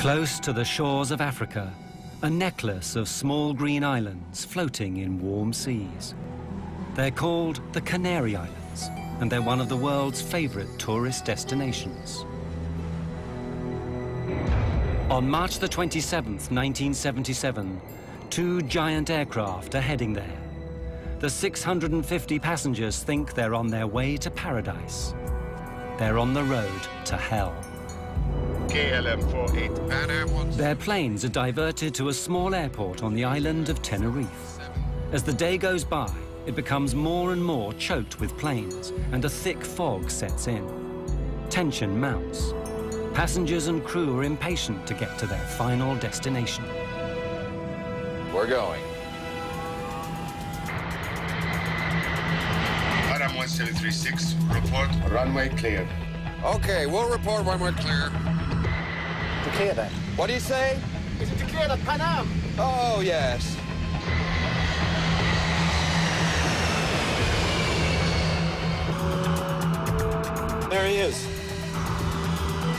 Close to the shores of Africa, a necklace of small green islands floating in warm seas. They're called the Canary Islands, and they're one of the world's favorite tourist destinations. On March the 27th, 1977, two giant aircraft are heading there. The 650 passengers think they're on their way to paradise. They're on the road to hell. KLM 48 Pan Am. Their planes are diverted to a small airport on the island of Tenerife. As the day goes by, it becomes more and more choked with planes, and a thick fog sets in. Tension mounts. Passengers and crew are impatient to get to their final destination. We're going. Pan Am 1736, report runway cleared. Okay, we'll report when we're clear. Clear then. What do you say? Is it to clear the Pan Am? Oh, yes. There he is.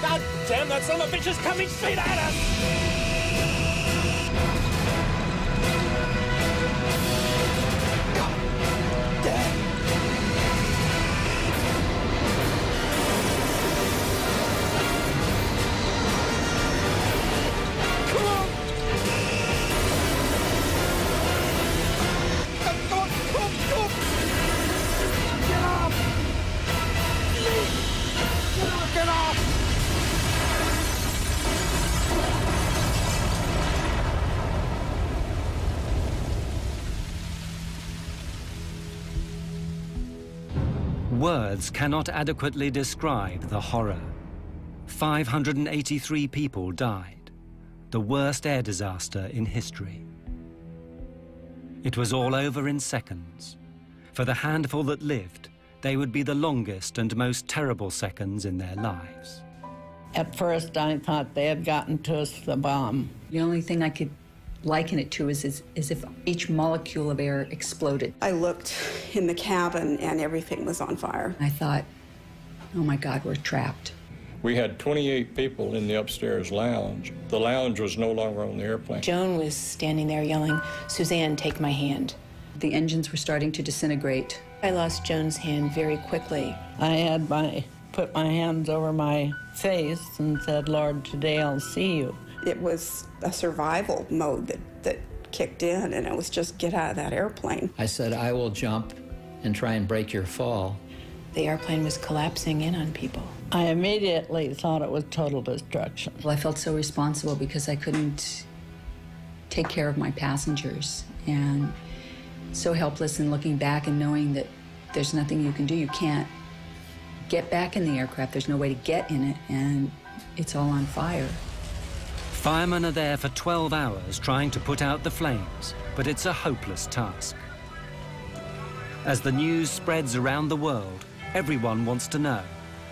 God damn, that son of a bitch is coming straight at us! God damn. Words cannot adequately describe the horror. 583 people died, the worst air disaster in history. It was all over in seconds. For the handful that lived, they would be the longest and most terrible seconds in their lives. At first, I thought they had gotten to us the bomb. The only thing I could liken it to is if each molecule of air exploded. I looked in the cabin and everything was on fire. I thought, oh my God, we're trapped. We had 28 people in the upstairs lounge. The lounge was no longer on the airplane. Joan was standing there yelling, "Suzanne, take my hand." The engines were starting to disintegrate. I lost Joan's hand very quickly. I had put my hands over my face and said, "Lord, today I'll see you." It was a survival mode that kicked in, and it was just get out of that airplane. I said, "I will jump and try and break your fall." The airplane was collapsing in on people. I immediately thought it was total destruction. Well, I felt so responsible because I couldn't take care of my passengers, and so helpless in looking back and knowing that there's nothing you can do. You can't get back in the aircraft. There's no way to get in it, and it's all on fire. Firemen are there for 12 hours trying to put out the flames, but it's a hopeless task. As the news spreads around the world, everyone wants to know,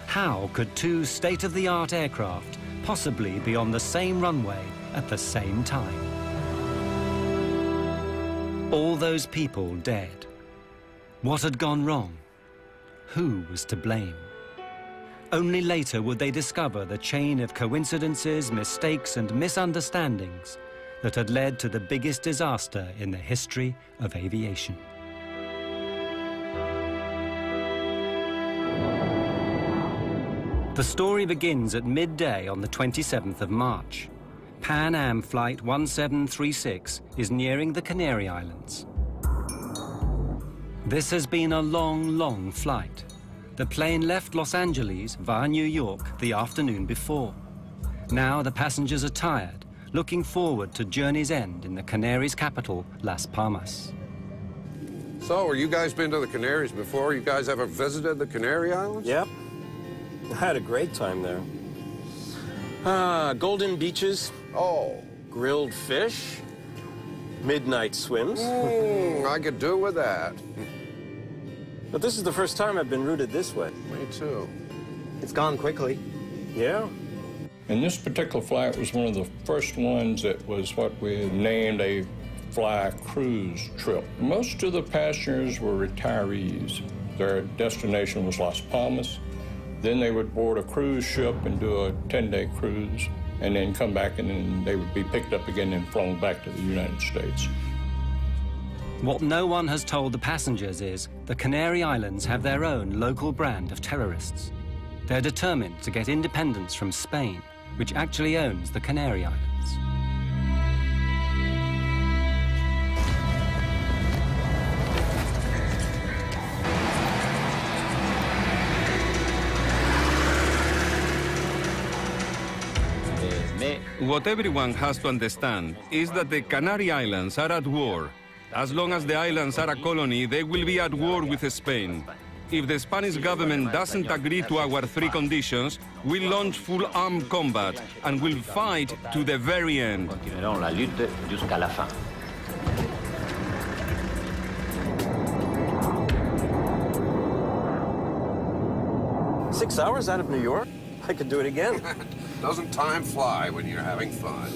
how could two state-of-the-art aircraft possibly be on the same runway at the same time? All those people dead. What had gone wrong? Who was to blame? Only later would they discover the chain of coincidences, mistakes, and misunderstandings that had led to the biggest disaster in the history of aviation. The story begins at midday on the 27th of March. Pan Am Flight 1736 is nearing the Canary Islands. This has been a long, long flight. The plane left Los Angeles via New York the afternoon before. Now the passengers are tired, looking forward to journey's end in the Canaries' capital, Las Palmas. So, you guys been to the Canaries before? You guys ever visited the Canary Islands? Yep. I had a great time there. Golden beaches. Oh. Grilled fish. Midnight swims. I could do with that. But this is the first time I've been routed this way. Me too. It's gone quickly. Yeah. And this particular flight was one of the first ones that was what we named a fly cruise trip. Most of the passengers were retirees. Their destination was Las Palmas. Then they would board a cruise ship and do a 10-day cruise. and then come back, and then they would be picked up again and flown back to the United States. What no one has told the passengers is the Canary Islands have their own local brand of terrorists. They're determined to get independence from Spain, which actually owns the Canary Islands. What everyone has to understand is that the Canary Islands are at war. As long as the islands are a colony, they will be at war with Spain. If the Spanish government doesn't agree to our three conditions, we'll launch full armed combat and we'll fight to the very end. Continuerons la lutte jusqu'à la fin. Six hours out of New York? I could do it again. Doesn't time fly when you're having fun?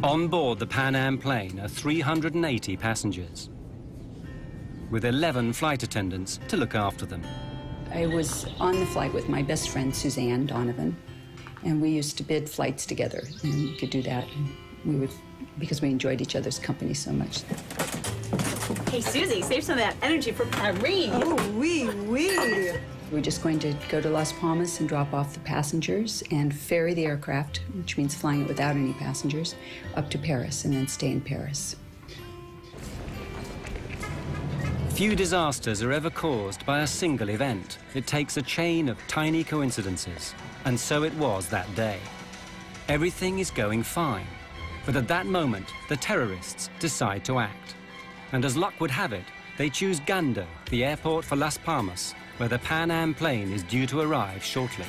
On board the Pan Am plane are 380 passengers, with 11 flight attendants to look after them. I was on the flight with my best friend, Suzanne Donovan, and we used to bid flights together, and we could do that. And we would, because we enjoyed each other's company so much. Hey, Susie, save some of that energy for Paris. Oh, oui, oui. We're just going to go to Las Palmas and drop off the passengers and ferry the aircraft, which means flying it without any passengers, up to Paris and then stay in Paris. Few disasters are ever caused by a single event. It takes a chain of tiny coincidences. And so it was that day. Everything is going fine. But at that moment, the terrorists decide to act. And as luck would have it, they choose Gando, the airport for Las Palmas, where the Pan Am plane is due to arrive shortly.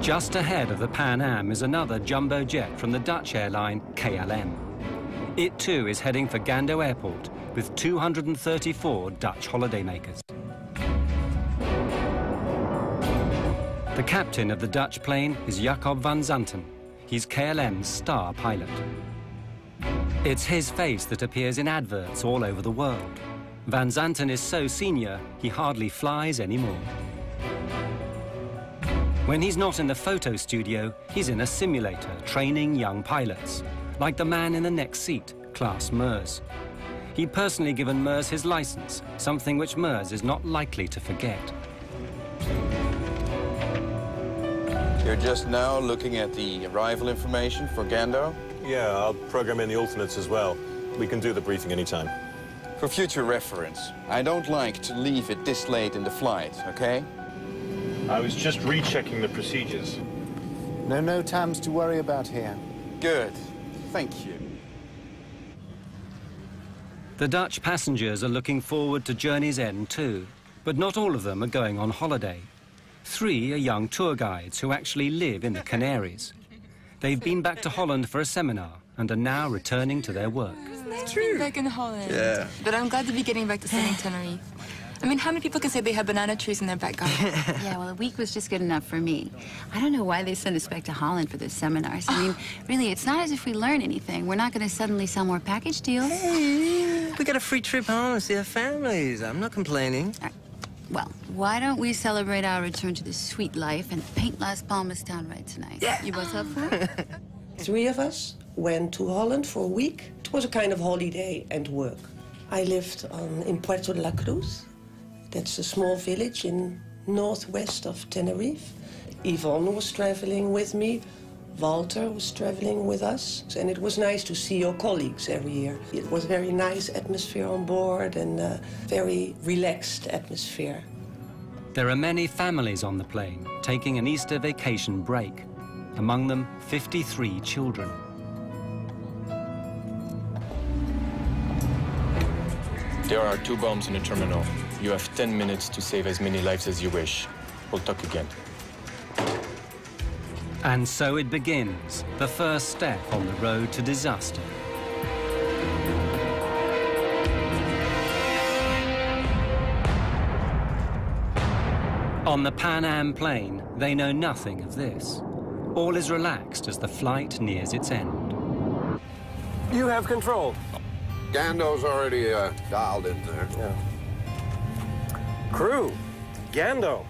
Just ahead of the Pan Am is another jumbo jet from the Dutch airline KLM. It too is heading for Gando Airport with 234 Dutch holidaymakers. The captain of the Dutch plane is Jacob van Zanten. He's KLM's star pilot. It's his face that appears in adverts all over the world. Van Zanten is so senior, he hardly flies anymore. When he's not in the photo studio, he's in a simulator training young pilots, like the man in the next seat, Klaas Meurs. He'd personally given Meurs his license, something which Meurs is not likely to forget. You're just now looking at the arrival information for Gando? Yeah, I'll program in the alternates as well. We can do the briefing anytime. For future reference, I don't like to leave it this late in the flight, okay? I was just rechecking the procedures. No times to worry about here. Good. Thank you. The Dutch passengers are looking forward to journey's end too, but not all of them are going on holiday. 3 are young tour guides who actually live in the Canaries. They've been back to Holland for a seminar and are now returning to their work. It's true. Back in Holland. Yeah. But I'm glad to be getting back to sunny Tenerife. I mean, how many people can say they have banana trees in their back garden? Yeah, well, a week was just good enough for me. I don't know why they send us back to Holland for those seminars. I mean, really, it's not as if we learn anything. We're not going to suddenly sell more package deals. Hey, we got a free trip home to see our families. I'm not complaining. Well, why don't we celebrate our return to the sweet life and paint Las Palmas downright tonight? Yeah. You both up for it? 3 of us went to Holland for a week. It was a kind of holiday and work. I lived in Puerto de la Cruz. That's a small village in northwest of Tenerife. Yvonne was traveling with me. Walter was traveling with us. And it was nice to see your colleagues every year. It was a very nice atmosphere on board and a very relaxed atmosphere. There are many families on the plane taking an Easter vacation break. Among them, 53 children. There are 2 bombs in the terminal. You have 10 minutes to save as many lives as you wish. We'll talk again. And so it begins, the first step on the road to disaster. On the Pan Am plane, they know nothing of this. All is relaxed as the flight nears its end. You have control. Gando's already dialed in there. Yeah. Crew, Gando,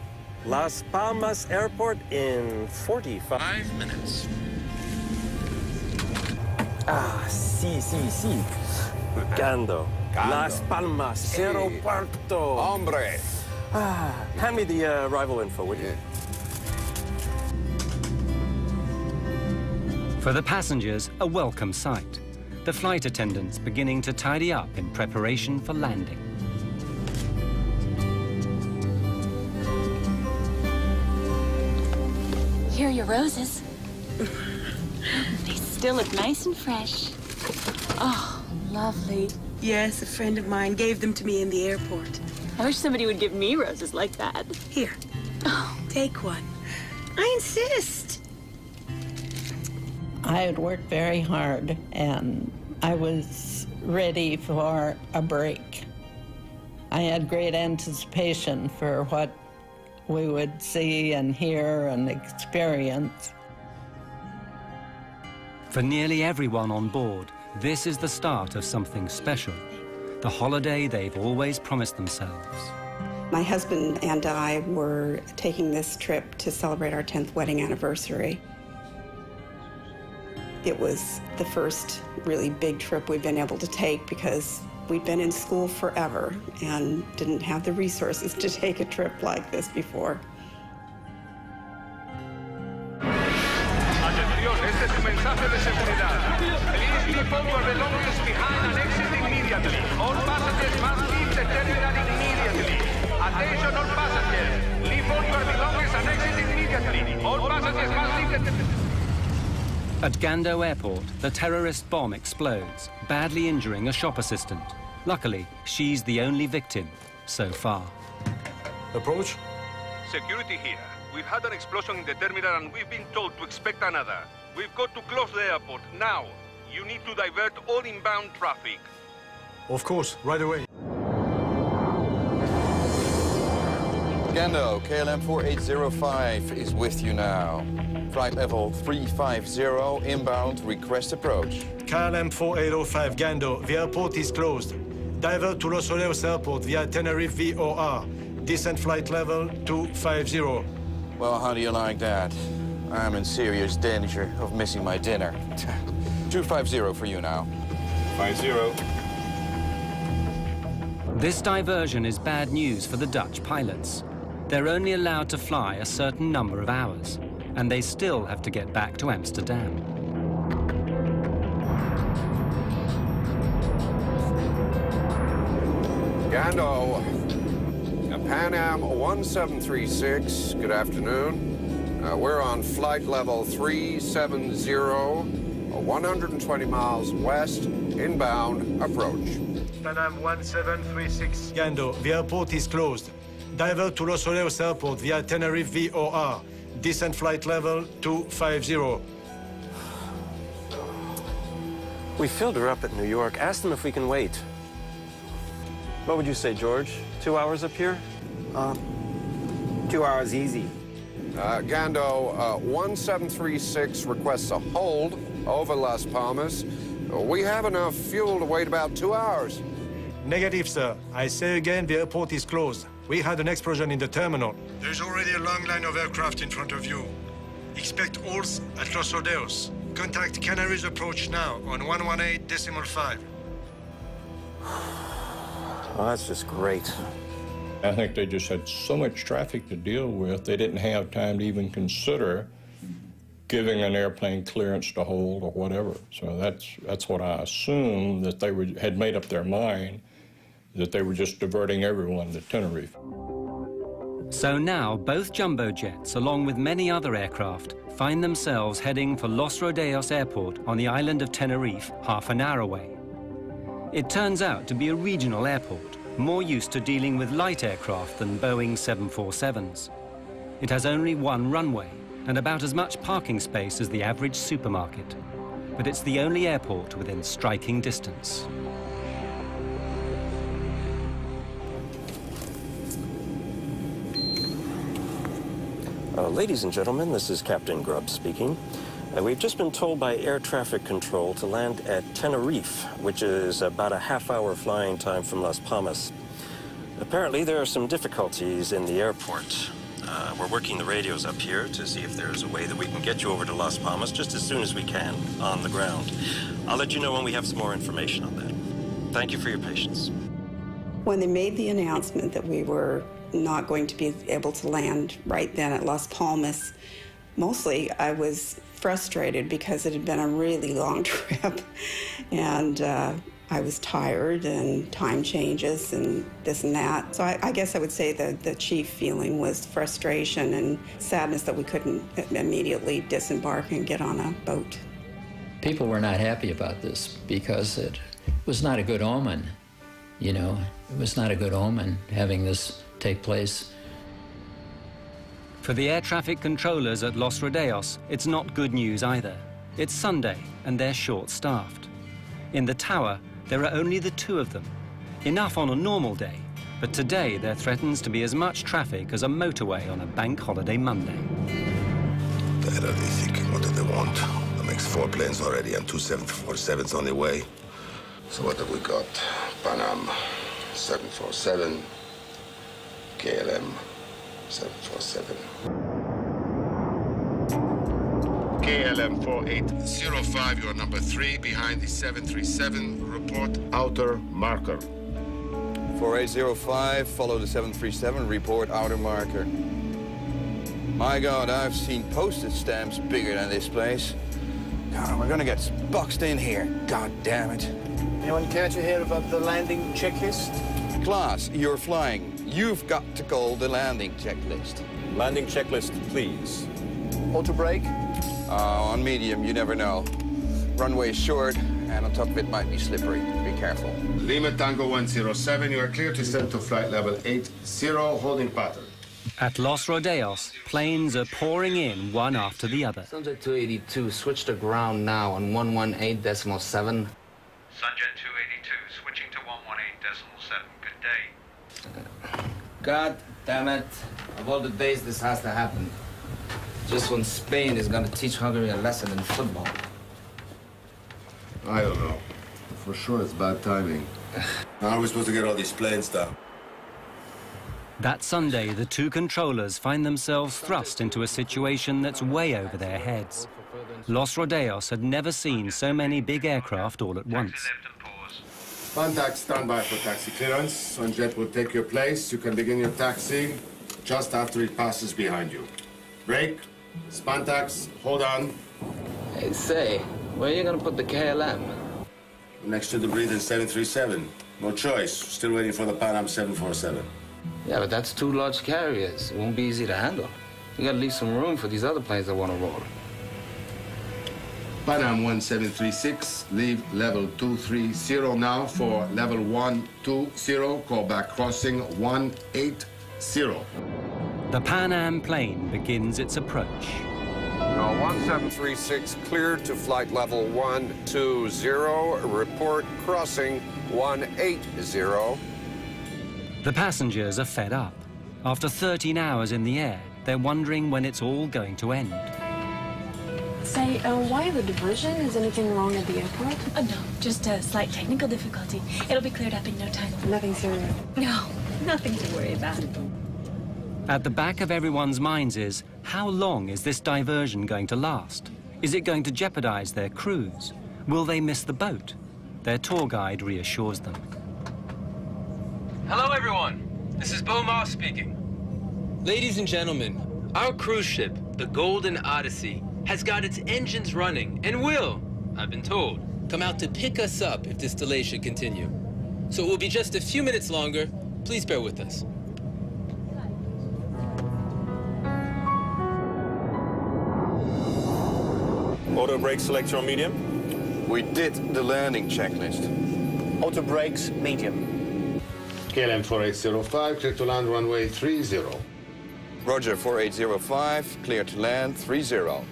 Las Palmas Airport in 45 minutes. Ah, sí. Gando, Las Palmas Aeropuerto. Hombre. Hand me the arrival info, would you? For the passengers, a welcome sight. The flight attendants beginning to tidy up in preparation for landing. Here are your roses. They still look nice and fresh. Oh, lovely. Yes, a friend of mine gave them to me in the airport. I wish somebody would give me roses like that. Here. Oh, take one. I insist. I had worked very hard, and I was ready for a break. I had great anticipation for what we would see and hear and experience. For nearly everyone on board, this is the start of something special, the holiday they've always promised themselves. My husband and I were taking this trip to celebrate our 10th wedding anniversary. It was the first really big trip we've been able to take because we'd been in school forever and didn't have the resources to take a trip like this before. Atención, este es un mensaje de seguridad. Please leave all your belongings behind and exit immediately. All passengers must leave the terminal immediately. Attention all passengers. Leave all your belongings and exit immediately. All passengers must leave the terminal. At Gando Airport, the terrorist bomb explodes, badly injuring a shop assistant. Luckily, she's the only victim so far. Approach. Security here. We've had an explosion in the terminal and we've been told to expect another. We've got to close the airport now. You need to divert all inbound traffic. Of course, right away. Gando, KLM 4805 is with you now. Flight level 350, inbound, request approach. KLM 4805 Gando, the airport is closed. Divert to Los Rodeos Airport via Tenerife VOR. Descent flight level 250. Well, how do you like that? I'm in serious danger of missing my dinner. 250 for you now. 50. This diversion is bad news for the Dutch pilots. They're only allowed to fly a certain number of hours, and they still have to get back to Amsterdam. Gando, Pan Am 1736, good afternoon. We're on flight level 370, 120 miles west, inbound, approach. Pan Am 1736 Gando, the airport is closed. Divert to Los Rodeos Airport via Tenerife VOR. Descent flight level 250. We filled her up at New York. Ask them if we can wait. What would you say, George? 2 hours up here? 2 hours easy. Gando, 1736 requests a hold over Las Palmas. We have enough fuel to wait about 2 hours. Negative, sir. I say again, the airport is closed. We had an explosion in the terminal. There's already a long line of aircraft in front of you. Expect halts at Los Rodeos. Contact Canary's approach now on 118.5. Oh, that's just great. I think they just had so much traffic to deal with, they didn't have time to even consider giving an airplane clearance to hold or whatever. So that's what I assumed, that they had made up their mind, that they were just diverting everyone to Tenerife. So now both jumbo jets, along with many other aircraft, find themselves heading for Los Rodeos Airport on the island of Tenerife, half an hour away. It turns out to be a regional airport, more used to dealing with light aircraft than Boeing 747s. It has only one runway and about as much parking space as the average supermarket. But it's the only airport within striking distance. Ladies and gentlemen, this is Captain Grubb speaking. We've just been told by air traffic control to land at Tenerife, which is about a half-hour flying time from Las Palmas. Apparently, there are some difficulties in the airport. We're working the radios up here to see if there's a way that we can get you over to Las Palmas just as soon as we can on the ground. I'll let you know when we have some more information on that. Thank you for your patience. When they made the announcement that we were not going to be able to land right then at Las Palmas, mostly I was frustrated because it had been a really long trip, and I was tired, and time changes and this and that. So I guess I would say that the chief feeling was frustration and sadness that we couldn't immediately disembark and get on a boat. People were not happy about this because it was not a good omen, you know. It was not a good omen having this take place. For the air traffic controllers at Los Rodeos, it's not good news either. It's Sunday, and they're short-staffed. In the tower, there are only the two of them. Enough on a normal day, but today there threatens to be as much traffic as a motorway on a bank holiday Monday. The hell are they thinking? What do they want? That makes 4 planes already and 2 747s on their way. So what have we got? Pan Am 747, KLM 747. KLM 4805, you are number 3 behind the 737. Report outer marker. 4805, follow the 737, report outer marker. My God, I've seen postage stamps bigger than this place. God, we're gonna get boxed in here. God damn it. Anyone care to hear about the landing checklist? Klaas, you're flying. You've got to call the landing checklist. Landing checklist, please. Auto brake? On medium, you never know. Runway is short, and on top of it might be slippery. Be careful. Lima Tango 107, you are clear to send to flight level 80, holding pattern. At Los Rodeos, planes are pouring in one after the other. Sunjet 282, switch to ground now on 118.7. Sunjet 282, switching to 118.7. Good day. God damn it. Of all the days this has to happen, just when Spain is gonna teach Hungary a lesson in football. I don't know. For sure it's bad timing. How are we supposed to get all these planes down? That Sunday, the two controllers find themselves thrust into a situation that's way over their heads. Los Rodeos had never seen so many big aircraft all at once. Contact standby for taxi clearance. Sunjet will take your place. You can begin your taxi just after it passes behind you. Brake, Spantax, hold on. Hey, say, where are you gonna put the KLM? Next to the breathing 737. No choice. Still waiting for the Pan Am 747. Yeah, but that's 2 large carriers. It won't be easy to handle. You gotta leave some room for these other planes that wanna roll. Pan Am 1736, leave level 230 now for level 120, call back crossing 180. The Pan Am plane begins its approach. Now 1736 cleared to flight level 120, report crossing 180. The passengers are fed up. After 13 hours in the air, they're wondering when it's all going to end. Say, why the diversion? Is anything wrong at the airport? No, just a slight technical difficulty. It'll be cleared up in no time. Nothing serious? No, nothing to worry about. At the back of everyone's minds is, how long is this diversion going to last? Is it going to jeopardize their cruise? Will they miss the boat? Their tour guide reassures them. Hello, everyone. This is Bo Moss speaking. Ladies and gentlemen, our cruise ship, the Golden Odyssey, has got its engines running and will, I've been told, come out to pick us up if this delay should continue. So it will be just a few minutes longer. Please bear with us. Auto brake selector on medium? We did the landing checklist. Auto brakes, medium. KLM 4805, clear to land runway 30. Roger, 4805, clear to land 30.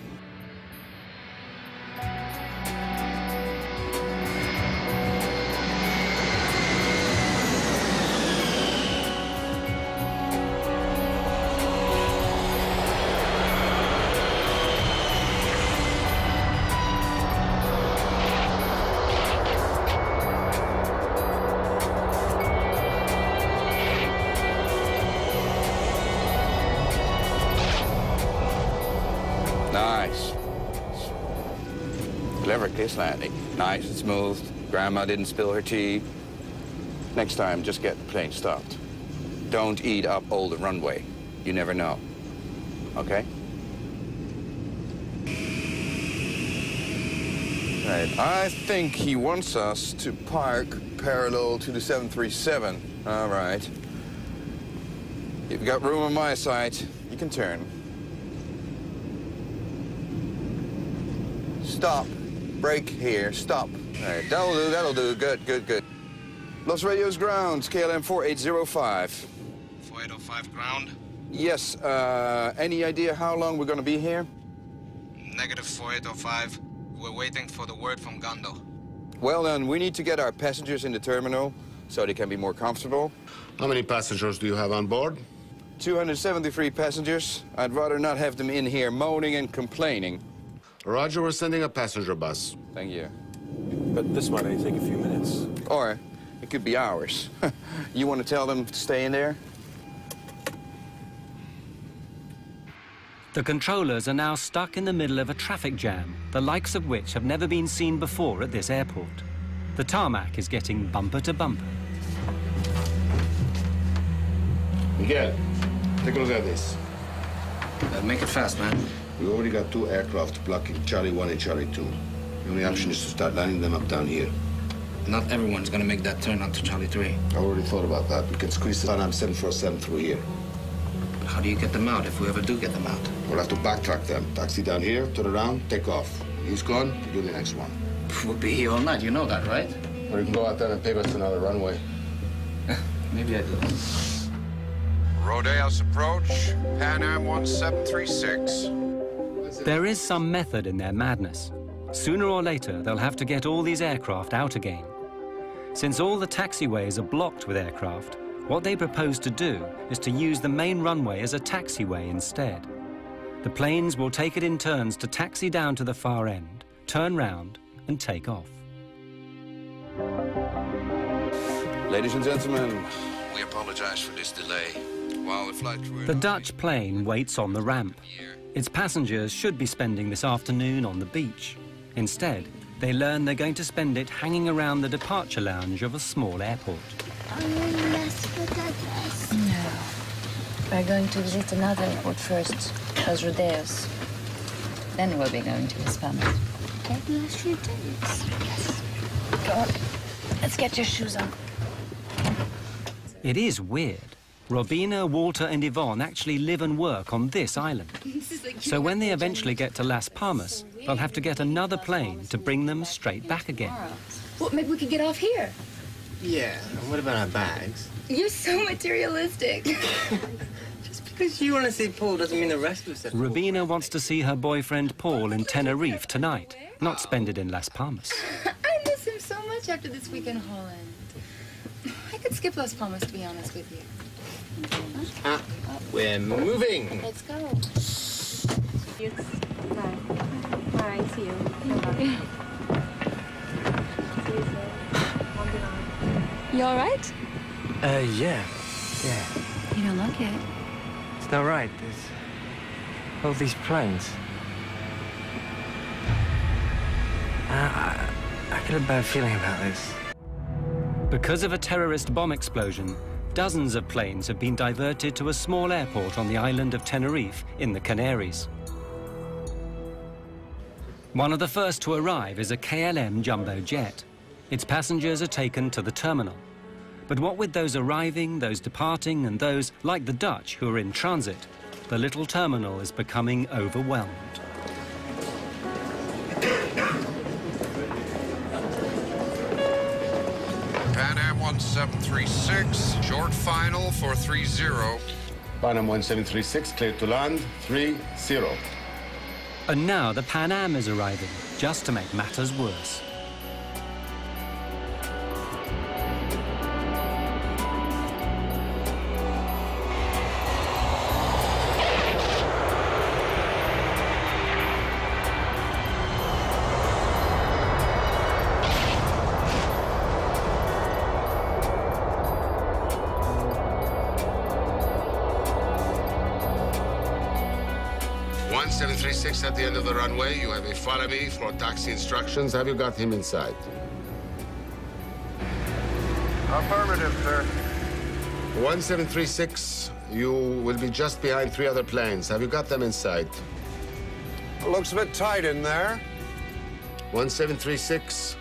Clever kiss landing. Nice and smooth. Grandma didn't spill her tea. Next time, just get the plane stopped. Don't eat up all the runway. You never know. Okay? Right, I think he wants us to park parallel to the 737. All right. You've got room on my side. You can turn. Stop. Brake here. Stop. All right, that'll do, that'll do. Good, good, good. Los Rodeos ground, KLM 4805. 4805 ground? Yes, any idea how long we're gonna be here? Negative 4805. We're waiting for the word from Gando. Well then, we need to get our passengers in the terminal so they can be more comfortable. How many passengers do you have on board? 273 passengers. I'd rather not have them in here moaning and complaining. Roger, we're sending a passenger bus. Thank you. But this might only take a few minutes. Or it could be hours. You want to tell them to stay in there? The controllers are now stuck in the middle of a traffic jam, the likes of which have never been seen before at this airport. The tarmac is getting bumper to bumper. Miguel, take a look at this. Make it fast, man. We already got 2 aircraft blocking Charlie 1 and Charlie 2. The only option is to start lining them up down here. Not everyone's gonna make that turn onto Charlie 3. I already thought about that. We can squeeze the Pan Am 747 through here. How do you get them out if we ever do get them out? We'll have to backtrack them. Taxi down here, turn around, take off. He's gone, you do the next one. We'll be here all night, you know that, right? Or you can go out there and pave us another runway. Maybe I do. Rodeos approach, Pan Am 1736. There is some method in their madness. Sooner or later, they'll have to get all these aircraft out again. Since all the taxiways are blocked with aircraft, what they propose to do is to use the main runway as a taxiway instead. The planes will take it in turns to taxi down to the far end, turn round, and take off. Ladies and gentlemen, we apologize for this delay. While the flight crew... The Dutch plane waits on the ramp. Its passengers should be spending this afternoon on the beach. Instead, they learn they're going to spend it hanging around the departure lounge of a small airport. No. We're going to visit another airport first, Los Rodeos. Then we'll be going to Las Palmas. Deadliest Rodeos. Yes. Go on. Let's get your shoes on. It is weird. Robina, Walter and Yvonne actually live and work on this island. So when they eventually get to Las Palmas, they'll have to get another plane to bring them straight back again. Well, maybe we could get off here. Yeah, and what about our bags? You're so materialistic. Just because you want to see Paul doesn't mean the rest of us have. Robina wants to see her boyfriend Paul in Tenerife tonight, not spend it in Las Palmas. I miss him so much after this week in Holland. I could skip Las Palmas, to be honest with you. We're moving. Let's go. Bye. Bye. See you. Bye. You all right? Yeah. You don't look it. It's not right. There's all these planes. I get a bad feeling about this. Because of a terrorist bomb explosion, dozens of planes have been diverted to a small airport on the island of Tenerife in the Canaries. One of the first to arrive is a KLM jumbo jet. Its passengers are taken to the terminal. But what with those arriving, those departing, and those, like the Dutch, who are in transit, the little terminal is becoming overwhelmed. Pan Am 1736, short final for 30. Pan Am 1736, clear to land, 30. And now the Pan Am is arriving, just to make matters worse. 1736 at the end of the runway. You have a follow me for taxi instructions. Have you got him inside? Affirmative, sir. 1736, you will be just behind 3 other planes. Have you got them inside? Looks a bit tight in there. 1736,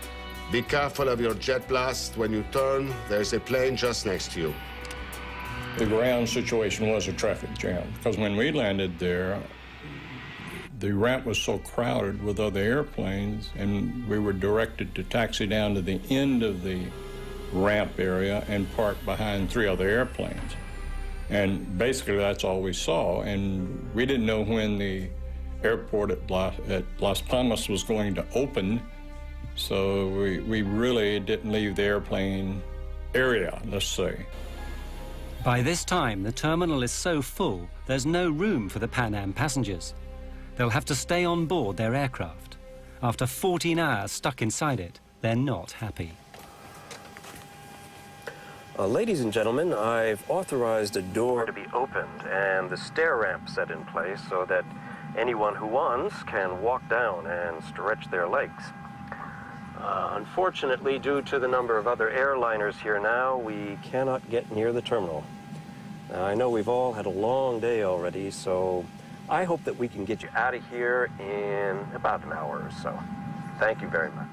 be careful of your jet blast. When you turn, there's a plane just next to you. The ground situation was a traffic jam, because when we landed there, the ramp was so crowded with other airplanes, and we were directed to taxi down to the end of the ramp area and park behind 3 other airplanes. And basically that's all we saw, and we didn't know when the airport at Las Palmas was going to open, so we really didn't leave the airplane area, let's say. By this time, the terminal is so full, there's no room for the Pan Am passengers. They'll have to stay on board their aircraft. After 14 hours stuck inside it, they're not happy. Ladies and gentlemen, I've authorized a door to be opened and the stair ramp set in place so that anyone who wants can walk down and stretch their legs. Unfortunately, due to the number of other airliners here now, we cannot get near the terminal. Now, I know we've all had a long day already, so I hope that we can get you out of here in about an hour or so. Thank you very much.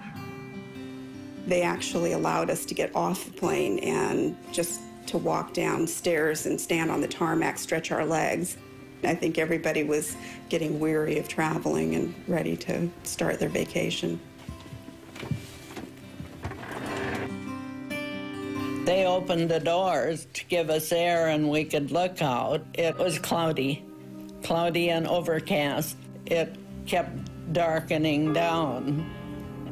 They actually allowed us to get off the plane and just to walk downstairs and stand on the tarmac, stretch our legs. I think everybody was getting weary of traveling and ready to start their vacation. They opened the doors to give us air and we could look out. It was cloudy and overcast. It kept darkening down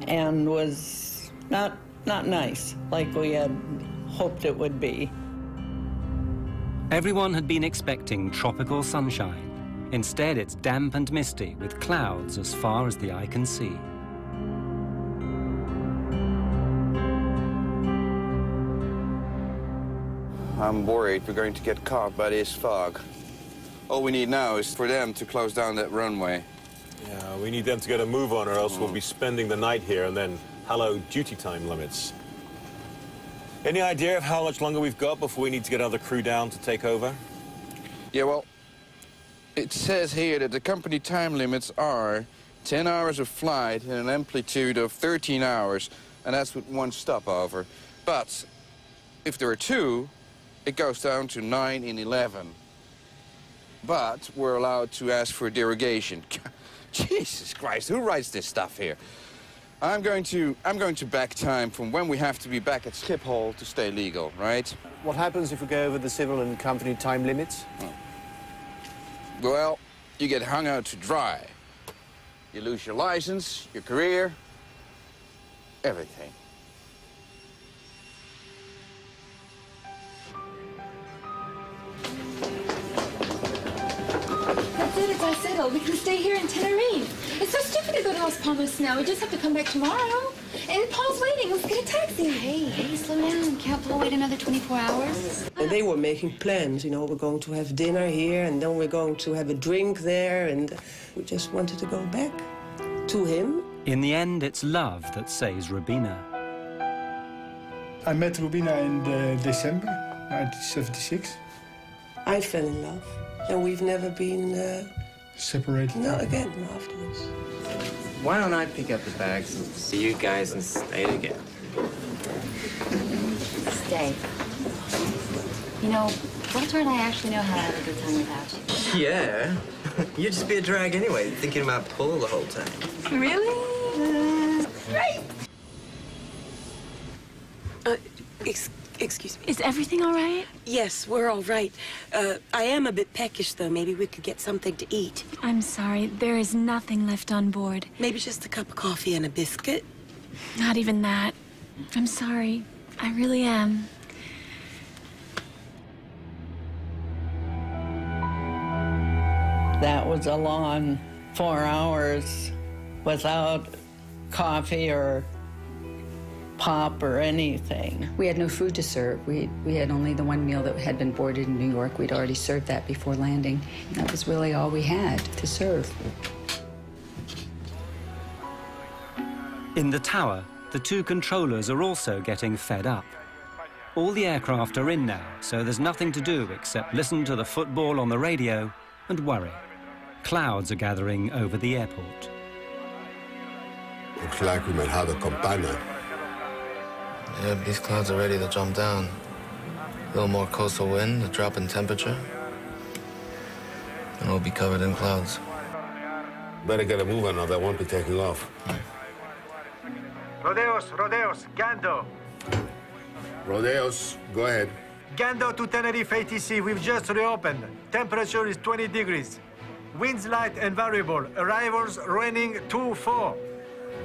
and was not nice, like we had hoped it would be. Everyone had been expecting tropical sunshine. Instead, it's damp and misty with clouds as far as the eye can see. I'm worried we're going to get caught by this fog. All we need now is for them to close down that runway. Yeah, we need them to get a move on, or else we'll be spending the night here and then hello duty time limits. Any idea of how much longer we've got before we need to get other crew down to take over? Yeah, well, it says here that the company time limits are 10 hours of flight in an amplitude of 13 hours, and that's with 1 stopover. But if there are 2, it goes down to 9 in 11. But we're allowed to ask for a derogation. Jesus Christ, who writes this stuff here? I'm going to back time from when we have to be back at Schiphol to stay legal, right? What happens if we go over the civil and company time limits? Well, you get hung out to dry. You lose your license, your career, everything. That's it, it's all settled. We can stay here in Tenerife. It's so stupid to go to Las Palmas now. We just have to come back tomorrow. And Paul's waiting. Let's get a taxi. Hey, slow down. Can't Paul wait another 24 hours? And they were making plans, you know, we're going to have dinner here, and then we're going to have a drink there, and we just wanted to go back to him. In the end, it's love that saves Rubina. I met Rubina in December 1976. I fell in love, and we've never been separated. No, again, afterwards. Why don't I pick up the bags and see you guys and stay together? Stay. You know, Walter and I actually know how to have a good time without you. Yeah. You'd just be a drag anyway, thinking about Paul the whole time. Really? Right. Excuse me. Is everything all right? Yes, we're all right. I am a bit peckish, though. Maybe we could get something to eat. I'm sorry. There is nothing left on board. Maybe just a cup of coffee and a biscuit? Not even that. I'm sorry. I really am. That was a long 4 hours without coffee or pop or anything. We had no food to serve. We had only the one meal that had been boarded in New York. We'd already served that before landing. That was really all we had to serve. In the tower, the two controllers are also getting fed up. All the aircraft are in now, so there's nothing to do except listen to the football on the radio and worry. Clouds are gathering over the airport. Looks like we might have a campana. Yeah, these clouds are ready to jump down. A little more coastal wind, a drop in temperature, and we'll be covered in clouds. Better get a move on or they won't be taking off. Rodeos, Gando. Rodeos, go ahead. Gando to Tenerife ATC, we've just reopened. Temperature is 20 degrees. Winds light and variable. Arrivals raining 2-4.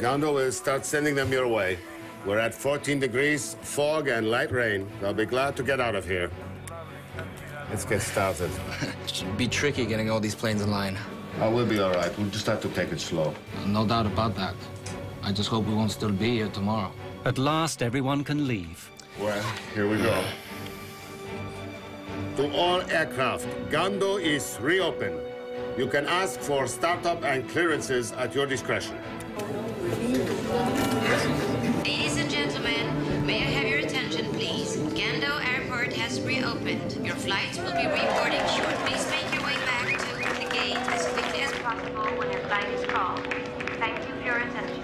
Gando will start sending them your way. We're at 14 degrees, fog and light rain. They'll be glad to get out of here. Let's get started. It should be tricky getting all these planes in line. Oh, we'll be all right. We'll just have to take it slow. No doubt about that. I just hope we won't still be here tomorrow. At last, everyone can leave. Well, here we go. To all aircraft, Gando is reopened. You can ask for startup and clearances at your discretion. Ladies and gentlemen, may I have your attention, please? Gando Airport has reopened. Your flights will be reporting short. Please make your way back to the gate as quickly as possible when your flight is called. Thank you for your attention.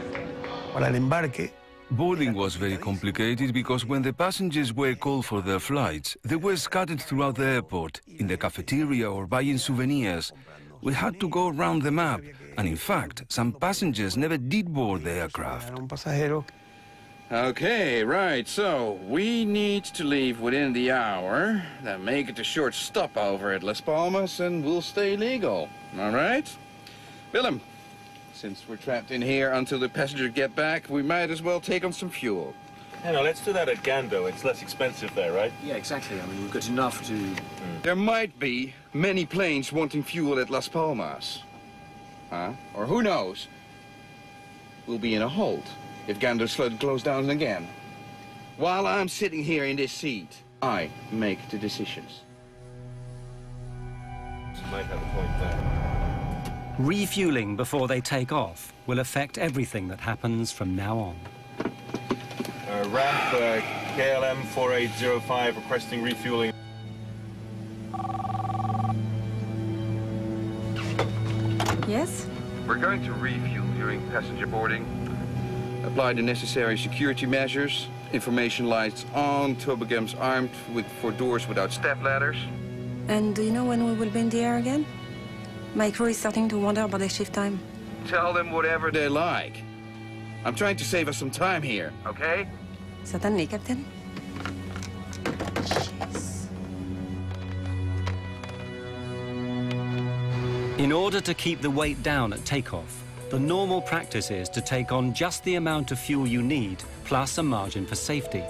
Boarding was very complicated because when the passengers were called for their flights, they were scattered throughout the airport, in the cafeteria or buying souvenirs. We had to go around the map, and in fact, some passengers never did board the aircraft. Okay, right, so we need to leave within the hour, then make it a short stopover at Las Palmas, and we'll stay legal, all right? Willem, since we're trapped in here until the passengers get back, we might as well take on some fuel. Yeah, no, let's do that at Gando. It's less expensive there, right? Yeah, exactly. I mean, we've got enough to... There might be many planes wanting fuel at Las Palmas. Huh? Or who knows? We'll be in a hold if Gando's slow to close down again. While I'm sitting here in this seat, I make the decisions. You might have a point there. Refueling before they take off will affect everything that happens from now on. Ramp KLM 4805 requesting refueling. Yes? We're going to refuel during passenger boarding. Apply the necessary security measures. Information lights on, toboggans armed for doors without step ladders. And do you know when we will be in the air again? My crew is starting to wonder about their shift time. Tell them whatever they like. I'm trying to save us some time here, okay? Certainly, Captain. In order to keep the weight down at takeoff, the normal practice is to take on just the amount of fuel you need, plus a margin for safety.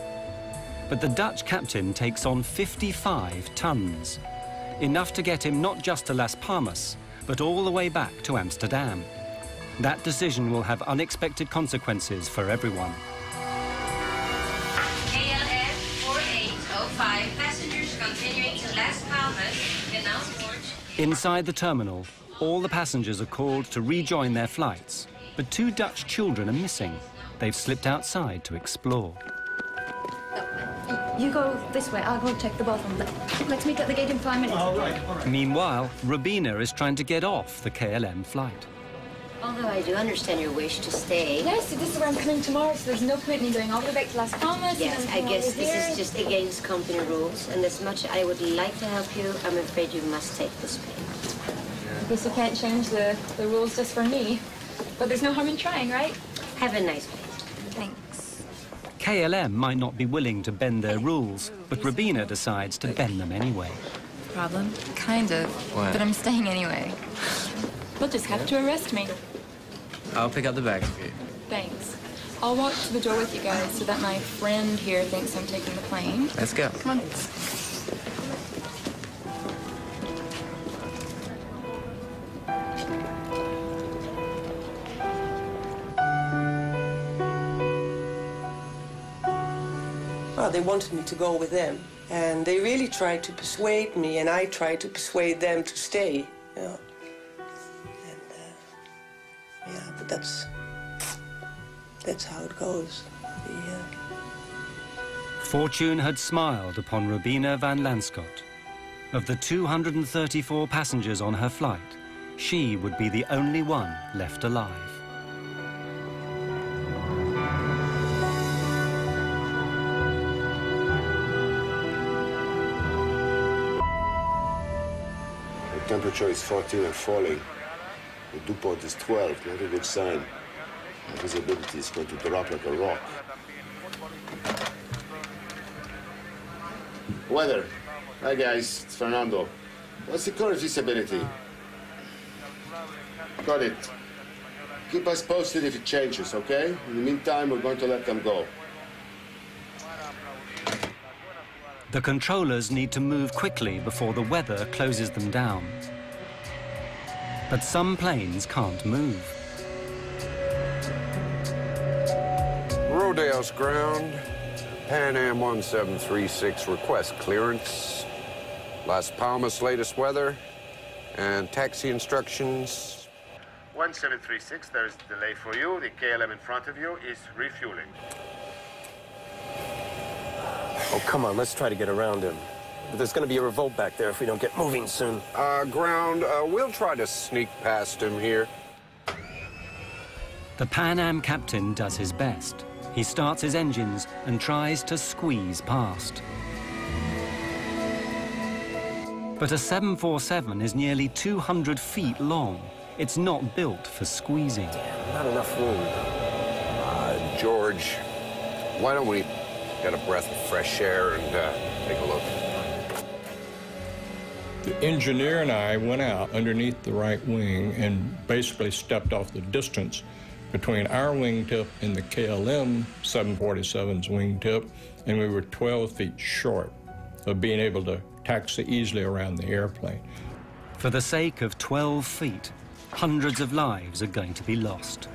But the Dutch captain takes on 55 tons, enough to get him not just to Las Palmas, but all the way back to Amsterdam. That decision will have unexpected consequences for everyone. KLM 4805, passengers continuing to Las Palmas, Canal Port. Inside the terminal, all the passengers are called to rejoin their flights, but 2 Dutch children are missing. They've slipped outside to explore. You go this way, I'll go check the bathroom. Let's meet at the gate in 5 minutes. All right. Meanwhile, Rabina is trying to get off the KLM flight. Although I do understand your wish to stay. Yes, this is where I'm coming tomorrow, so there's no point in me going all the way back to Las Palmas. Yes, I guess this is just against company rules, and as much I would like to help you, I'm afraid you must take this plane. I guess you can't change the rules just for me. But there's no harm in trying, right? Have a nice day. Thanks. KLM might not be willing to bend their rules, but Rabina decides to bend them anyway. Problem? Kind of. What? But I'm staying anyway. You'll just have to arrest me. I'll pick up the bags for you. Thanks. I'll walk to the door with you guys so that my friend here thinks I'm taking the plane. Let's go. Come on. Well, they wanted me to go with them, and they really tried to persuade me, and I tried to persuade them to stay, you know. And, yeah, but that's that's how it goes. Yeah. Fortune had smiled upon Robina van Lanschot. Of the 234 passengers on her flight, she would be the only one left alive. The temperature is 14 and falling. The dew point is 12, not a good sign. The visibility is going to drop like a rock. Weather. Hi guys, it's Fernando. What's the current visibility? Got it. Keep us posted if it changes, okay? In the meantime, we're going to let them go. The controllers need to move quickly before the weather closes them down. But some planes can't move. Rodeos ground. Pan Am 1736 request clearance. Las Palmas latest weather and taxi instructions. 1736, there's a delay for you. The KLM in front of you is refueling. Oh, come on, let's try to get around him. But there's going to be a revolt back there if we don't get moving soon. Ground, we'll try to sneak past him here. The Pan Am captain does his best. He starts his engines and tries to squeeze past. But a 747 is nearly 200 feet long. It's not built for squeezing. Damn, not enough room. George, why don't we get a breath of fresh air and take a look? The engineer and I went out underneath the right wing and basically stepped off the distance between our wingtip and the KLM 747's wingtip, and we were 12 feet short of being able to taxi easily around the airplane. For the sake of 12 feet, hundreds of lives are going to be lost.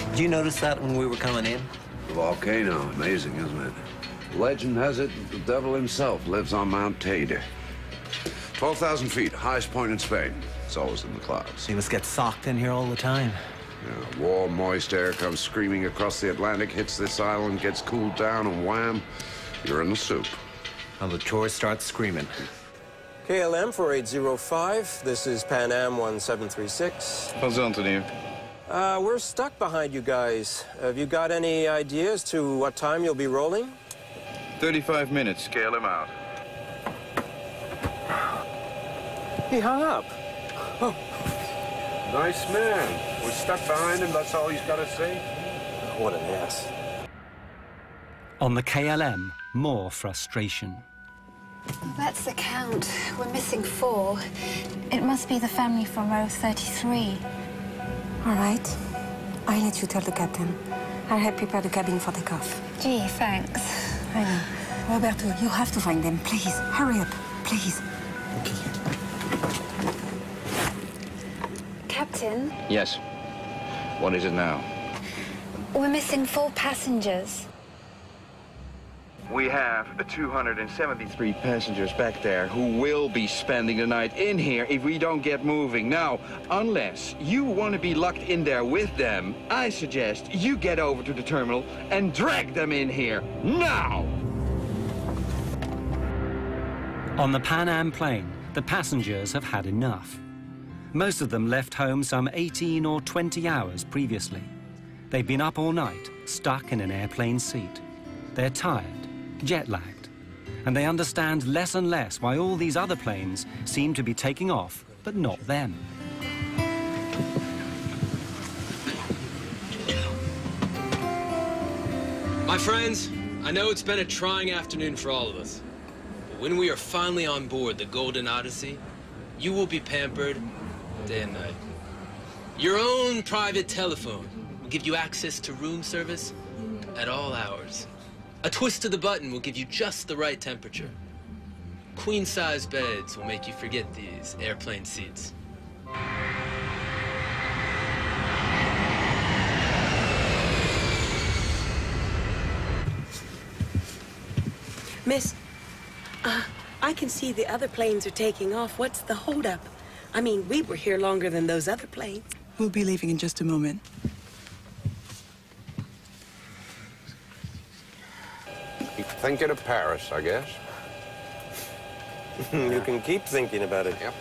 Did you notice that when we were coming in? The volcano, amazing, isn't it? Legend has it the devil himself lives on Mount Teide. 12,000 feet, highest point in Spain. It's always in the clouds. You must get socked in here all the time. Yeah, warm, moist air comes screaming across the Atlantic, hits this island, gets cooled down, and wham, you're in the soup. And the tourists start screaming. KLM 4805, this is Pan Am 1736. How's Anthony? We're stuck behind you guys. Have you got any ideas to what time you'll be rolling? 35 minutes, KLM out. He hung up. Oh. Nice man. We're stuck behind him, that's all he's got to say. What an ass. On the KLM, more frustration. That's the count. We're missing 4. It must be the family from row 33. All right. I'll let you tell the captain. I'll help prepare the cabin for takeoff. Gee, thanks. I know. Roberto, you have to find them. Please, hurry up. Please. Captain, Yes. What is it now? we're missing 4 passengers. We have 273 passengers back there who will be spending the night in here if we don't get moving. Now, unless you want to be locked in there with them, I suggest you get over to the terminal and drag them in here now! On the Pan Am plane, the passengers have had enough. Most of them left home some 18 or 20 hours previously. They've been up all night, stuck in an airplane seat. They're tired, jet-lagged, and they understand less and less why all these other planes seem to be taking off, but not them. My friends, I know it's been a trying afternoon for all of us. But when we are finally on board the Golden Odyssey, you will be pampered day and night. Your own private telephone will give you access to room service at all hours. A twist of the button will give you just the right temperature. Queen-size beds will make you forget these airplane seats. Miss, I can see the other planes are taking off. What's the holdup? I mean, we were here longer than those other planes. We'll be leaving in just a moment. Thinking of Paris, I guess. You can keep thinking about it. Yep.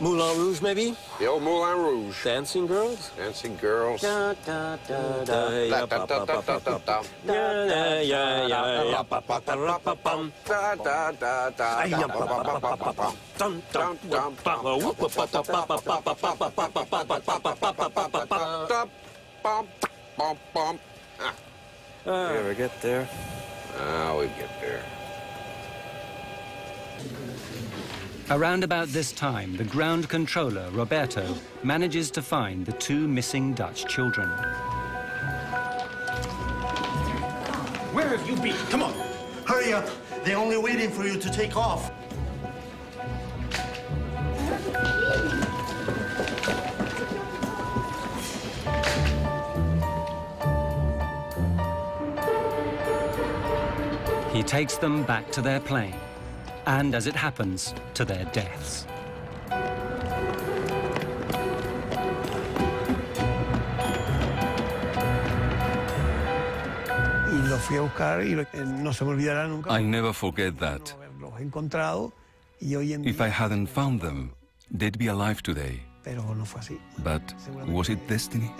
Moulin Rouge, maybe? The old Moulin Rouge. Dancing girls? Dancing girls. Da, da, da, da, ya, pa, pa, pa, pa, pa, pa. Ya, ya, ya, ya, ya, pa, pa, pa, pa, pa, pam. Da, da, da, da, Ay, ya, da, pa, pa, pa, pa, pa, pa. Dum, dum, dum, pa, pa, whoop, pa, pa, pa, pa, pa, pa, pa, pa, pa, pa, pa, pa, pa, pa, pa, pa, pa, pa. Bum, bum, bum. We ever get there? We get there. Around about this time, the ground controller, Roberto, manages to find the two missing Dutch children. Where have you been? Come on. Hurry up. They're only waiting for you to take off. He takes them back to their plane, and as it happens, to their deaths. I never forget that. If I hadn't found them, they'd be alive today. But was it destiny?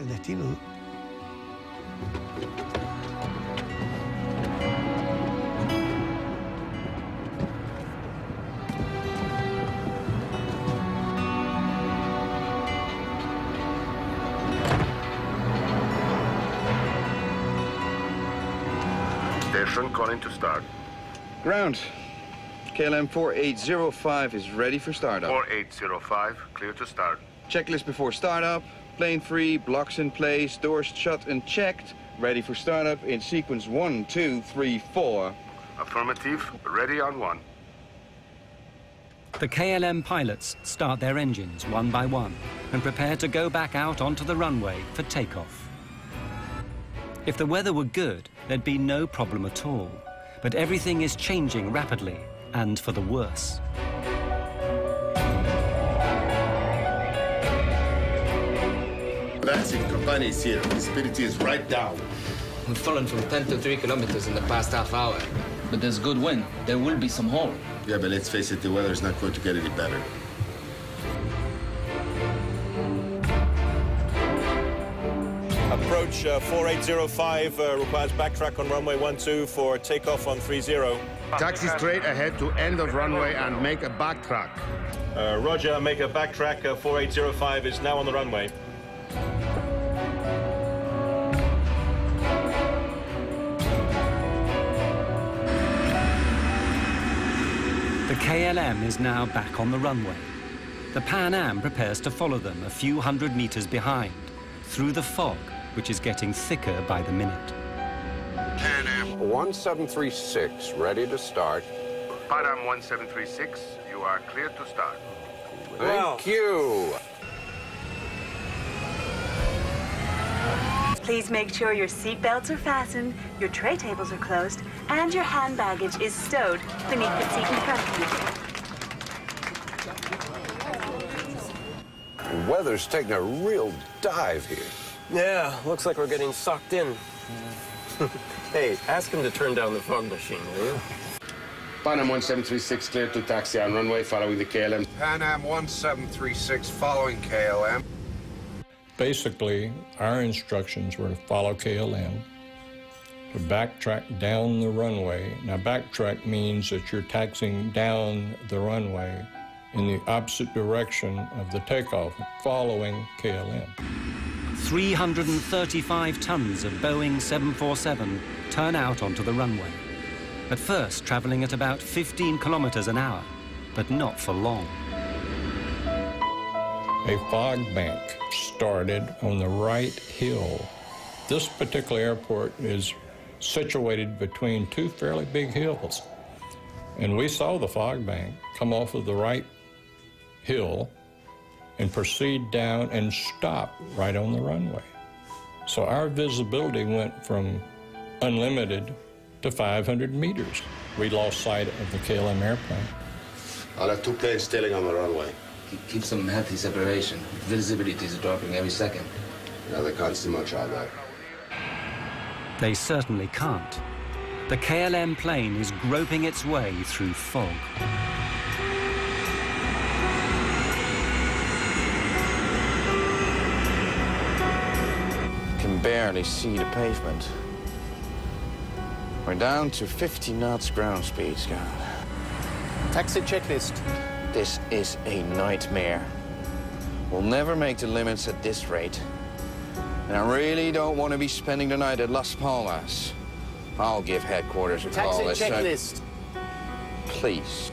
Station calling to start. Ground. KLM 4805 is ready for startup. 4805, clear to start. Checklist before startup. Plane free, blocks in place, doors shut and checked. Ready for startup in sequence 1, 2, 3, 4. Affirmative, ready on 1. The KLM pilots start their engines one by one and prepare to go back out onto the runway for takeoff. If the weather were good, there'd be no problem at all. But everything is changing rapidly, and for the worse. That's it, company is here. Visibility is right down. We've fallen from 10 to 3 kilometers in the past half hour. But there's good wind. There will be some hole. Yeah, but let's face it, the weather is not going to get any better. Approach 4805 requires backtrack on runway 12 for takeoff on 30. Taxi straight ahead to end of runway and make a backtrack. Roger, make a backtrack. 4805 is now on the runway. The KLM is now back on the runway. The Pan Am prepares to follow them a few hundred meters behind, through the fog, which is getting thicker by the minute. Pan Am 1736, ready to start. Pan Am 1736, you are clear to start. Thank you. Please make sure your seat belts are fastened, your tray tables are closed, and your hand baggage is stowed beneath the seat in front of you. The weather's taking a real dive here. Yeah, looks like we're getting sucked in. Hey, ask him to turn down the fog machine, will you? Pan Am 1736, clear to taxi on runway, following the KLM. Pan Am 1736, following KLM. Basically, our instructions were to follow KLM, to backtrack down the runway. Now, backtrack means that you're taxiing down the runway in the opposite direction of the takeoff, following KLM. 335 tons of Boeing 747 turn out onto the runway. At first, traveling at about 15 kilometers an hour, but not for long. A fog bank started on the right hill. This particular airport is situated between two fairly big hills. And we saw the fog bank come off of the right hill and proceed down and stop right on the runway. So our visibility went from unlimited to 500 meters. We lost sight of the KLM airplane. I'll have 2 planes tailing on the runway. Keep some healthy separation. Visibility is dropping every second. Yeah, they can't see much out there. They certainly can't. The KLM plane is groping its way through fog. Can barely see the pavement. We're down to 50 knots ground speed, Scott. Taxi checklist. This is a nightmare. We'll never make the limits at this rate. And I really don't want to be spending the night at Las Palmas. I'll give headquarters a call. Taxi checklist. Please.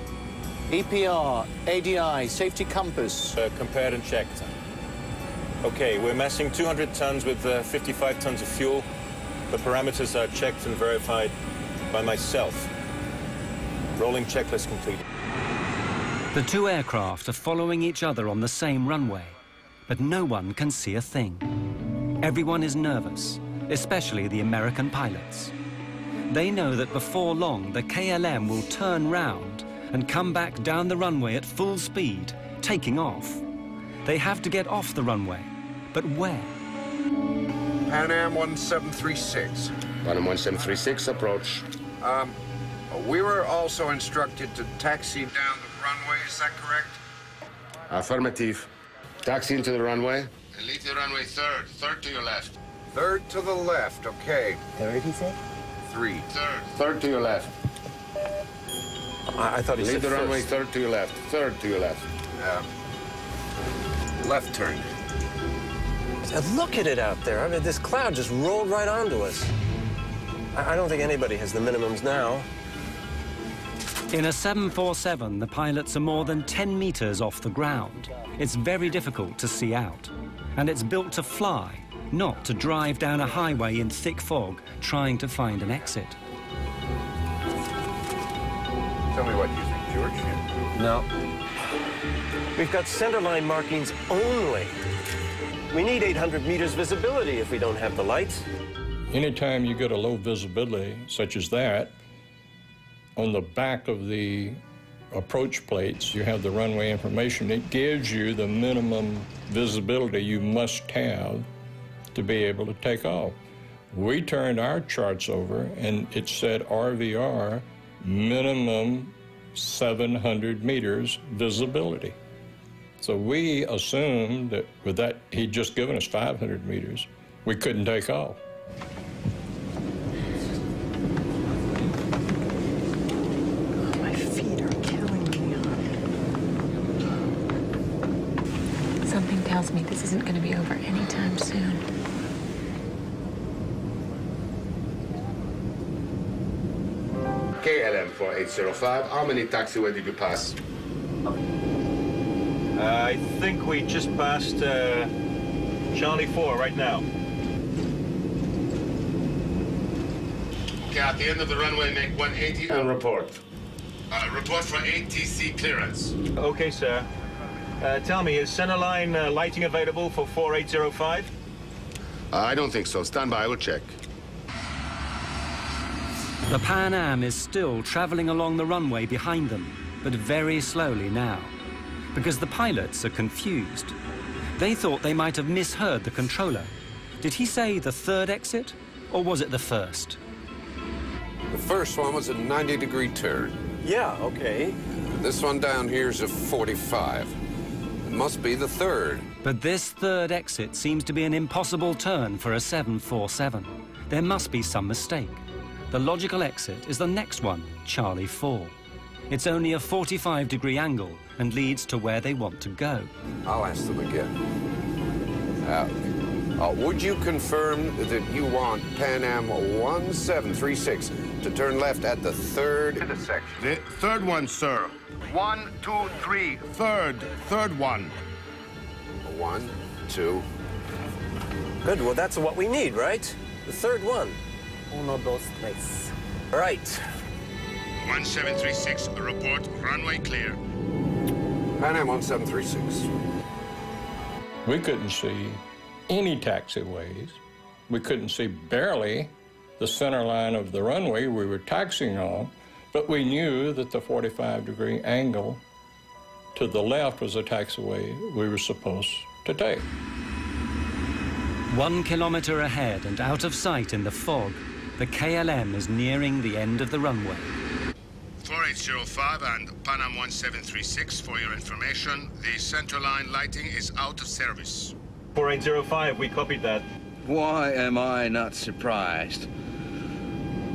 EPR, ADI, safety compass. Compared and checked. Okay, we're massing 200 tons with 55 tons of fuel. The parameters are checked and verified by myself. Rolling checklist completed. The 2 aircraft are following each other on the same runway, but no one can see a thing. Everyone is nervous, especially the American pilots. They know that before long, the KLM will turn round and come back down the runway at full speed, taking off. They have to get off the runway, but where? Pan Am 1736. Pan Am 1736, approach. We were also instructed to taxi down the runway, is that correct? Affirmative. Taxi into the runway. And leave the runway third. Third to your left. Third to the left, okay. Third, he said? 3. Third. Third to your left. I thought he said leave the first. runway third to your left. Third to your left. Left turn. Look at it out there. I mean, this cloud just rolled right onto us. I don't think anybody has the minimums now. In a 747, the pilots are more than 10 meters off the ground. It's very difficult to see out. And it's built to fly, not to drive down a highway in thick fog, trying to find an exit. Tell me what you think, George. No. We've got centerline markings only. We need 800 meters visibility if we don't have the lights. Anytime you get a low visibility, such as that, on the back of the approach plates, you have the runway information. It gives you the minimum visibility you must have to be able to take off. We turned our charts over, and it said RVR, minimum 700 meters visibility. So we assumed that with that, he'd just given us 500 meters. We couldn't take off. My feet are killing me. Something tells me this isn't going to be over anytime soon. KLM 4805, how many taxiway did you pass? I think we just passed Charlie 4 right now. Okay, at the end of the runway, make 180 and report. Report for ATC clearance. Okay, sir. Tell me, is centerline lighting available for 4805? I don't think so. Stand by, I will check. The Pan Am is still traveling along the runway behind them, but very slowly now, because the pilots are confused. They thought they might have misheard the controller. Did he say the third exit, or was it the first? The first one was a 90-degree turn. Yeah, okay. This one down here is a 45. It must be the third. But this third exit seems to be an impossible turn for a 747. There must be some mistake. The logical exit is the next one, Charlie 4. It's only a 45-degree angle and leads to where they want to go. I'll ask them again. Would you confirm that you want Pan Am 1736 to turn left at the third intersection? The third one, sir. 1, 2, 3, third one. 1, 2. Good, well, that's what we need, right? The third one. Uno, dos, tres. All right. 1736, report, runway clear. Pan Am 1736. We couldn't see any taxiways. We couldn't see barely the center line of the runway we were taxiing on, but we knew that the 45-degree angle to the left was the taxiway we were supposed to take. 1 kilometer ahead and out of sight in the fog, the KLM is nearing the end of the runway. 4805 and Panam 1736, for your information, the center line lighting is out of service. 4805, we copied that. Why am I not surprised?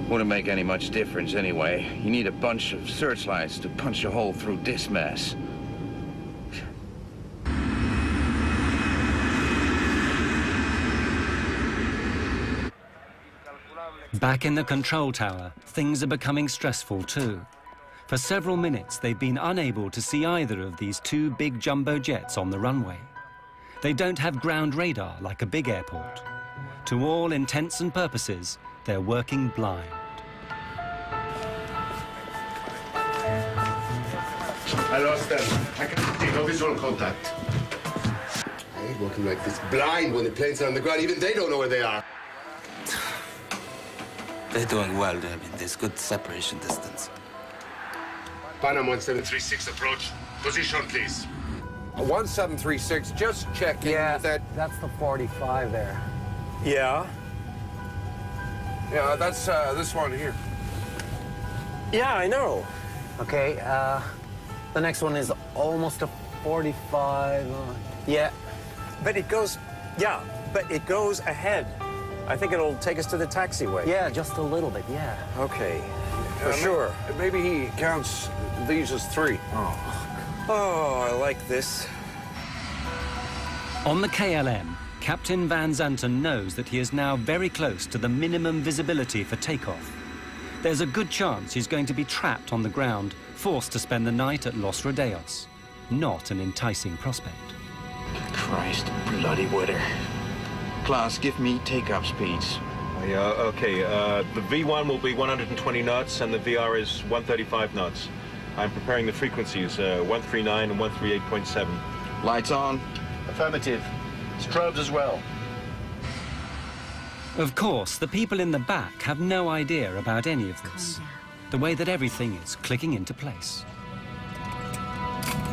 Wouldn't make any much difference anyway. You need a bunch of searchlights to punch a hole through this mess. Back in the control tower, things are becoming stressful too. For several minutes, they've been unable to see either of these two big jumbo jets on the runway. They don't have ground radar like a big airport. To all intents and purposes, they're working blind. I lost them. I can't take no visual contact. I hate working like this, blind when the planes are on the ground. Even they don't know where they are. They're doing well. I mean, there's good separation distance. Panam 1736 approach. Position, please. 1736, just checking that... That's the 45 there. Yeah? Yeah, that's this one here. Yeah, I know. Okay, the next one is almost a 45. Yeah, but it goes, but it goes ahead. I think it'll take us to the taxiway. Yeah, just a little bit, yeah. Okay, for sure. Maybe he counts these as 3. Oh, I like this. On the KLM, Captain Van Zanten knows that he is now very close to the minimum visibility for takeoff. There's a good chance he's going to be trapped on the ground, forced to spend the night at Los Rodeos. Not an enticing prospect. Christ bloody weather. Class, give me take-off speeds. Yeah, okay. The V1 will be 120 knots and the VR is 135 knots. I'm preparing the frequencies, 139 and 138.7. Lights on. Affirmative. Strobes as well. Of course, the people in the back have no idea about any of this. The way that everything is clicking into place.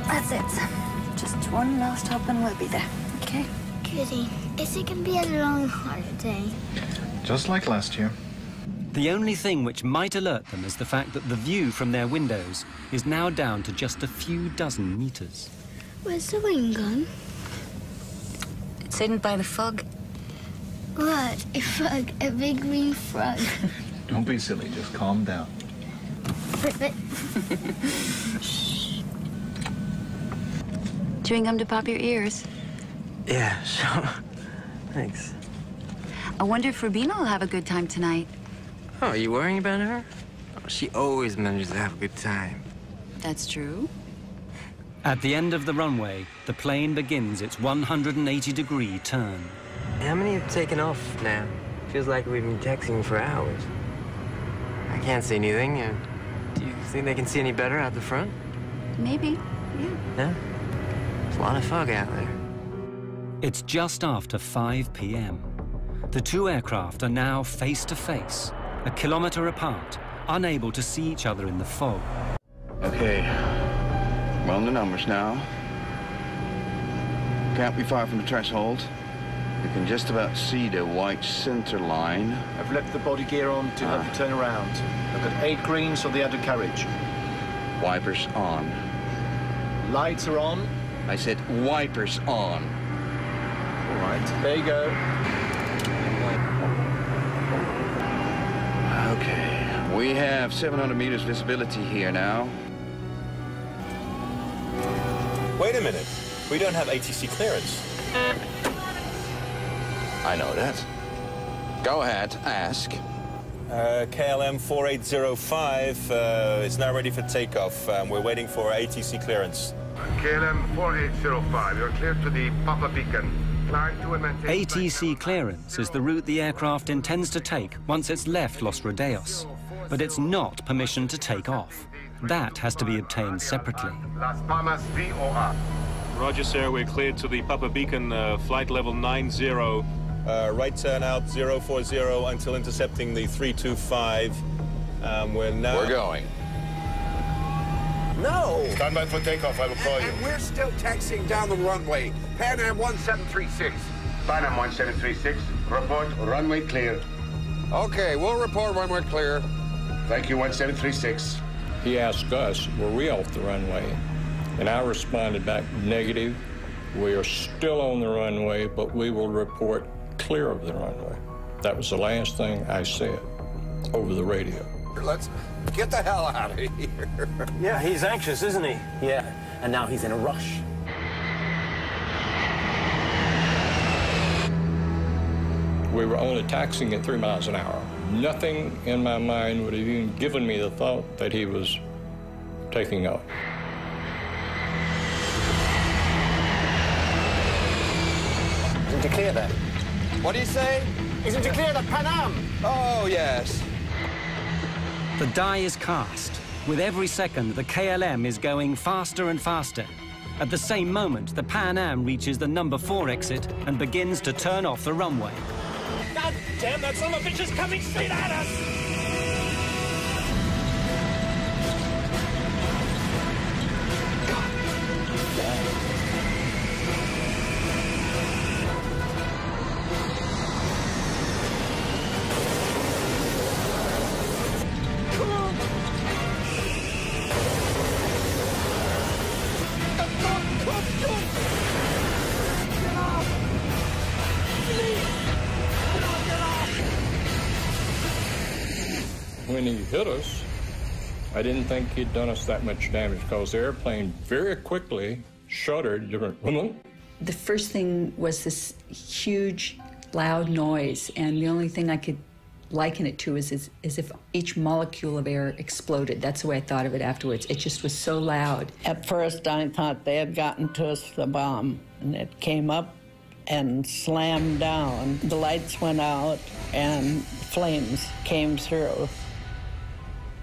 That's it. Just one last hop and we'll be there, okay? Goody. Is it going to be a long holiday? Just like last year. The only thing which might alert them is the fact that the view from their windows is now down to just a few dozen meters. Where's the wing gone? It's hidden by the fog. What? A frog? A big green frog? Don't be silly, just calm down. Chewing gum to pop your ears. Yeah, sure. Thanks. I wonder if Rubina will have a good time tonight. Oh, are you worrying about her? Oh, she always manages to have a good time. That's true. At the end of the runway, the plane begins its 180-degree turn. How many have taken off now? Feels like we've been taxiing for hours. I can't see anything. Do you think they can see any better out the front? Maybe, yeah. Yeah? There's a lot of fog out there. It's just after 5 p.m. The two aircraft are now face to face, a kilometer apart, unable to see each other in the fog. Okay, we're on the numbers now. Can't be far from the threshold. You can just about see the white center line. I've left the body gear on to help you turn around. I've got 8 greens for the undercarriage. Wipers on. Lights are on. I said wipers on. All right, there you go. Okay, we have 700 meters visibility here now. Wait a minute. We don't have ATC clearance. I know that. Go ahead, ask. KLM 4805 is now ready for takeoff. We're waiting for ATC clearance. KLM 4805, you're cleared to the Papa Beacon. Climb to and maintain... ATC clearance is the route the aircraft intends to take once it's left Los Rodeos. But it's not permission to take off. That has to be obtained separately. Las Palmas VOR. Roger, sir. We're cleared to the Papa Beacon, flight level 90. Right turn out 040 until intercepting the 325. We're going. No! Stand by for takeoff, I will call you. And we're still taxiing down the runway. Pan Am 1736. Pan Am 1736, report runway clear. Okay, we'll report when we're clear. Thank you, 1736. He asked us, were we off the runway? And I responded back, negative. We are still on the runway, but we will report clear of the runway. That was the last thing I said over the radio. Let's get the hell out of here. Yeah, he's anxious, isn't he? Yeah, and now he's in a rush. We were only taxiing at 3 miles an hour. Nothing in my mind would have even given me the thought that he was taking off. Isn't it clear then? What do you say? Isn't it clear that Pan Am? Oh, yes. The die is cast. With every second, the KLM is going faster and faster. At the same moment, the Pan Am reaches the number 4 exit and begins to turn off the runway. God damn, that son of a bitch is coming straight at us! When he hit us, I didn't think he'd done us that much damage because the airplane very quickly shuddered. The first thing was this huge, loud noise, and the only thing I could liken it to is as if each molecule of air exploded. That's the way I thought of it afterwards. It just was so loud. At first, I thought they had gotten to us the bomb, and it came up and slammed down. The lights went out, and flames came through.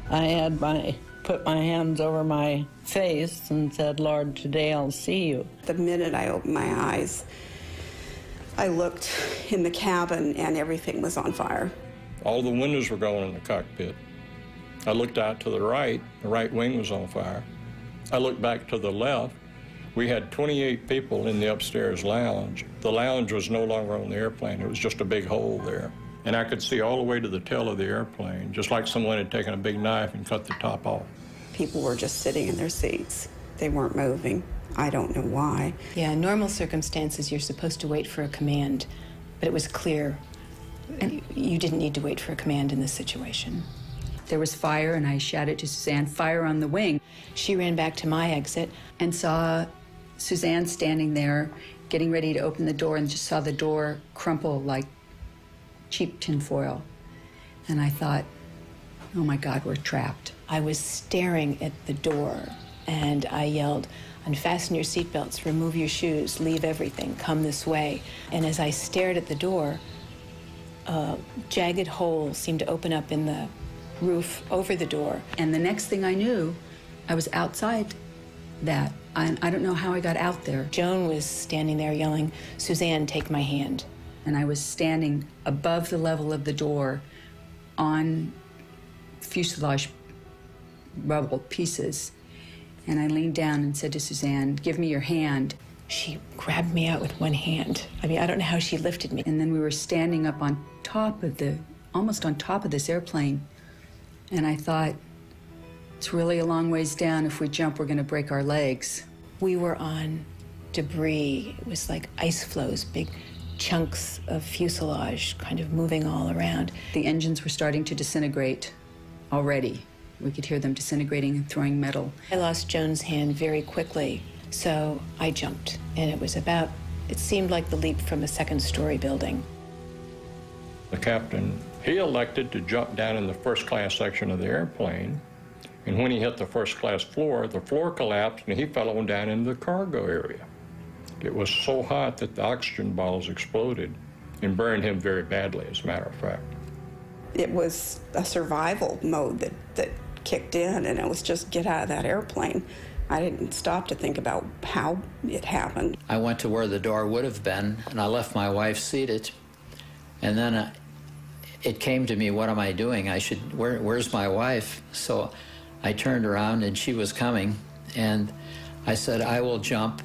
I had put my hands over my face and said, Lord, today I'll see you. The minute I opened my eyes, I looked in the cabin and everything was on fire. All the windows were going in the cockpit. I looked out to the right wing was on fire. I looked back to the left. We had 28 people in the upstairs lounge. The lounge was no longer on the airplane. It was just a big hole there. And I could see all the way to the tail of the airplane, just like someone had taken a big knife and cut the top off. People were just sitting in their seats. They weren't moving. I don't know why. Yeah, in normal circumstances, you're supposed to wait for a command, but it was clear you didn't need to wait for a command in this situation. There was fire, and I shouted to Suzanne, fire on the wing. She ran back to my exit and saw Suzanne standing there, getting ready to open the door, and just saw the door crumple like cheap tinfoil. And I thought, oh my God, we're trapped. I was staring at the door, and I yelled, unfasten your seatbelts, remove your shoes, leave everything, come this way. And as I stared at the door, a jagged hole seemed to open up in the roof over the door. And the next thing I knew, I was outside that. I don't know how I got out there. Joan was standing there yelling, Suzanne, take my hand. And I was standing above the level of the door on fuselage rubble pieces. And I leaned down and said to Suzanne, give me your hand. She grabbed me out with one hand. I mean, I don't know how she lifted me. And then we were standing up on top of almost on top of this airplane. And I thought, it's really a long ways down. If we jump, we're gonna break our legs. We were on debris. It was like ice flows, big chunks of fuselage kind of moving all around. The engines were starting to disintegrate already. We could hear them disintegrating and throwing metal. I lost Joan's hand very quickly, so I jumped. And it seemed like the leap from a second-story building. The captain, he elected to jump down in the first-class section of the airplane. And when he hit the first-class floor, the floor collapsed and he fell on down into the cargo area. It was so hot that the oxygen bottles exploded and burned him very badly, as a matter of fact. It was a survival mode that kicked in, and it was just get out of that airplane. I didn't stop to think about how it happened. I went to where the door would have been, and I left my wife seated. And then it came to me, what am I doing? Where's my wife? So I turned around and she was coming, and I said, I will jump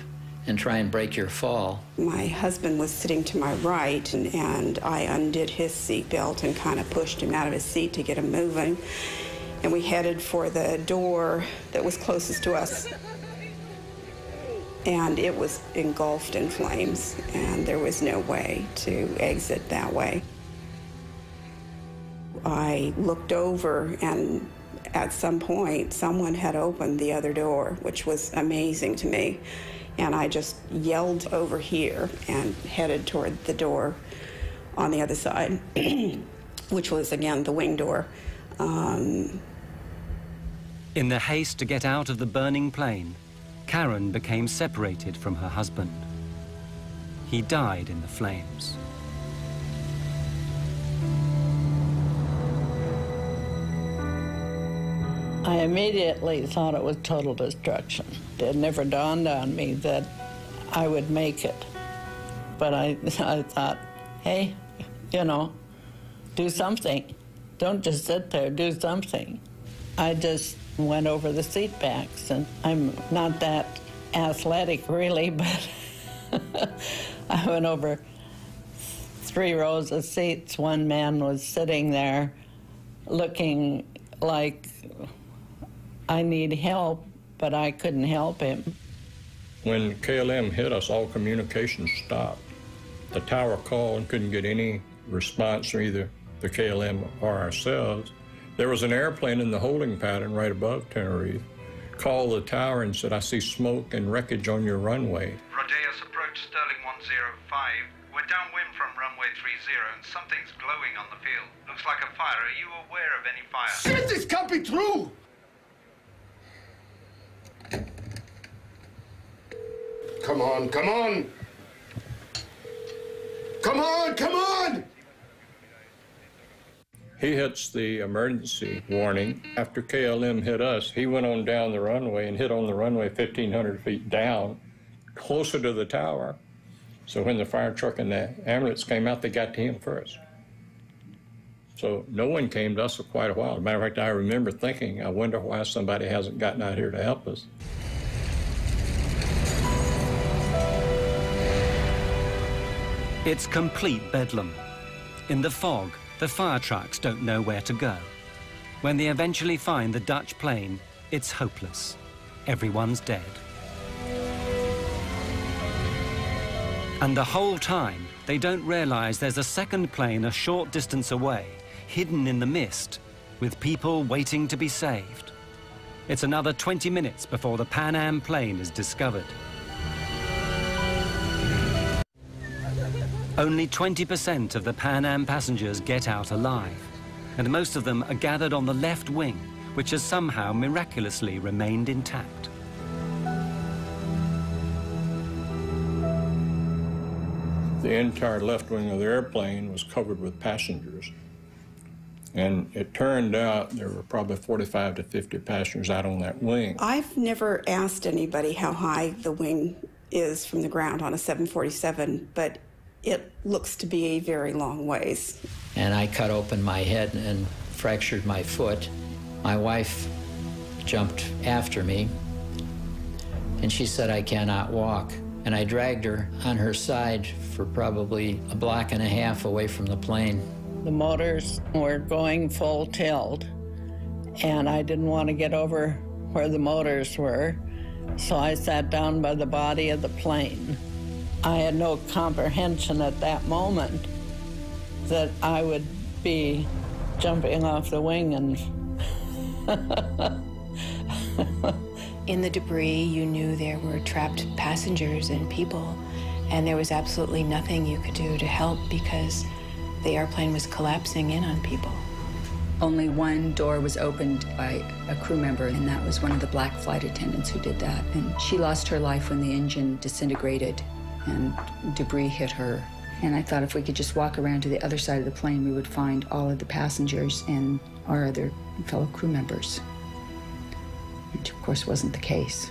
and try and break your fall. My husband was sitting to my right, and I undid his seatbelt and kind of pushed him out of his seat to get him moving. And we headed for the door that was closest to us. And it was engulfed in flames, and there was no way to exit that way. I looked over, and at some point, someone had opened the other door, which was amazing to me. And I just yelled over here and headed toward the door on the other side, which was, again, the wing door. In the haste to get out of the burning plane, Karen became separated from her husband. He died in the flames. I immediately thought it was total destruction. It never dawned on me that I would make it. But I thought, hey, you know, do something. Don't just sit there, do something. I just went over the seat backs, and I'm not that athletic really, but I went over 3 rows of seats. One man was sitting there looking like I need help, but I couldn't help him. When KLM hit us, all communication stopped. The tower called and couldn't get any response from either the KLM or ourselves. There was an airplane in the holding pattern right above Tenerife. Called the tower and said, I see smoke and wreckage on your runway. Rodeos approach Sterling 105. We're downwind from runway 30 and something's glowing on the field. Looks like a fire. Are you aware of any fire? Shit, this can't be true! Come on, come on! Come on, come on! He hits the emergency warning. After KLM hit us, he went on down the runway and hit on the runway 1,500 feet down, closer to the tower. So when the fire truck and the ambulance came out, they got to him first. So no one came to us for quite a while. As a matter of fact, I remember thinking, I wonder why somebody hasn't gotten out here to help us. It's complete bedlam. In the fog, the fire trucks don't know where to go. When they eventually find the Dutch plane, it's hopeless. Everyone's dead. And the whole time, they don't realize there's a second plane a short distance away, hidden in the mist, with people waiting to be saved. It's another 20 minutes before the Pan Am plane is discovered. Only 20% of the Pan Am passengers get out alive, and most of them are gathered on the left wing, which has somehow miraculously remained intact. The entire left wing of the airplane was covered with passengers. And it turned out there were probably 45 to 50 passengers out on that wing. I've never asked anybody how high the wing is from the ground on a 747, but it looks to be a very long ways. And I cut open my head and fractured my foot. My wife jumped after me, and she said, I cannot walk. And I dragged her on her side for probably a block and a half away from the plane. The motors were going full tilt, and I didn't want to get over where the motors were, so I sat down by the body of the plane. I had no comprehension at that moment that I would be jumping off the wing and... In the debris, you knew there were trapped passengers and people, and there was absolutely nothing you could do to help because the airplane was collapsing in on people. Only one door was opened by a crew member, and that was one of the black flight attendants who did that. And she lost her life when the engine disintegrated and debris hit her. And I thought if we could just walk around to the other side of the plane, we would find all of the passengers and our other fellow crew members. Which, of course, wasn't the case.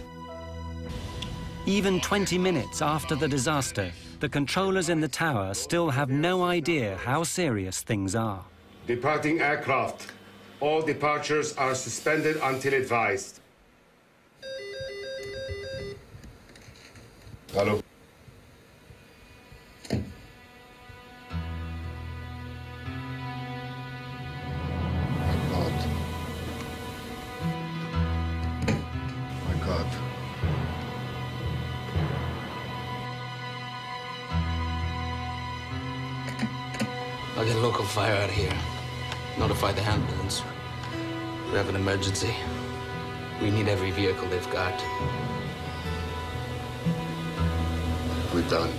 Even 20 minutes after the disaster, the controllers in the tower still have no idea how serious things are. Departing aircraft. All departures are suspended until advised. Hello. I'll get local fire out of here. Notify the ambulance. We have an emergency. We need every vehicle they've got. We're done.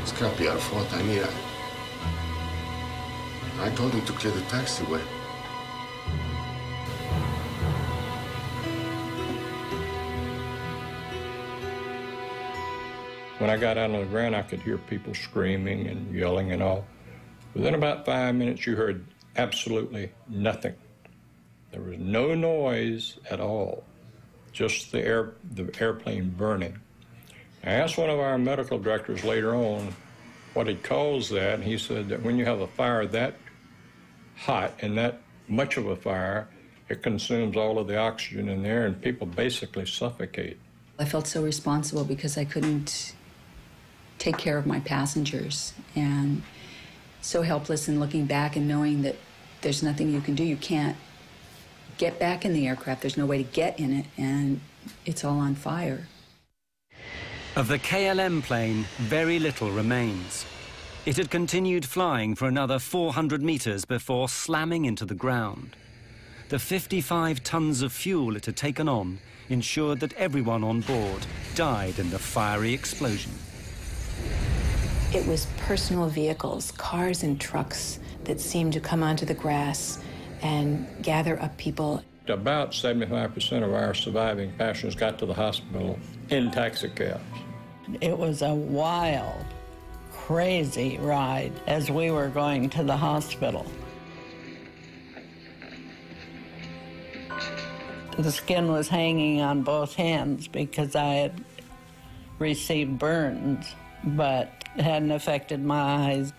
It's can't be our fault. I mean, I told him to clear the taxiway. When I got out on the ground, I could hear people screaming and yelling and all. Within about 5 minutes, you heard absolutely nothing. There was no noise at all, just the airplane burning. I asked one of our medical directors later on what he calls that, and he said that when you have a fire that hot and that much of a fire, it consumes all of the oxygen in there, and people basically suffocate. I felt so responsible because I couldn't take care of my passengers, and so helpless in looking back and knowing that there's nothing you can do. You can't get back in the aircraft. There's no way to get in it, and it's all on fire. Of the KLM plane, very little remains. It had continued flying for another 400 meters before slamming into the ground. The 55 tons of fuel it had taken on ensured that everyone on board died in the fiery explosion. It was personal vehicles, cars and trucks that seemed to come onto the grass and gather up people. About 75% of our surviving passengers got to the hospital in taxicabs. It was a wild, crazy ride as we were going to the hospital. The skin was hanging on both hands because I had received burns, but it hadn't affected my eyes.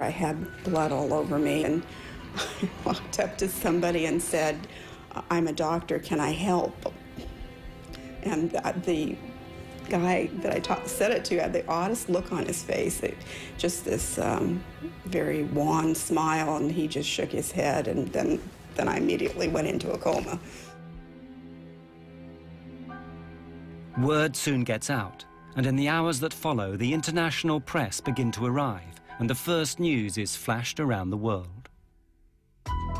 I had blood all over me, and I walked up to somebody and said, "I'm a doctor, can I help?" And the guy that I said it to had the oddest look on his face, just this very wan smile, and he just shook his head, and then I immediately went into a coma. Word soon gets out, and in the hours that follow, the international press begin to arrive, and the first news is flashed around the world.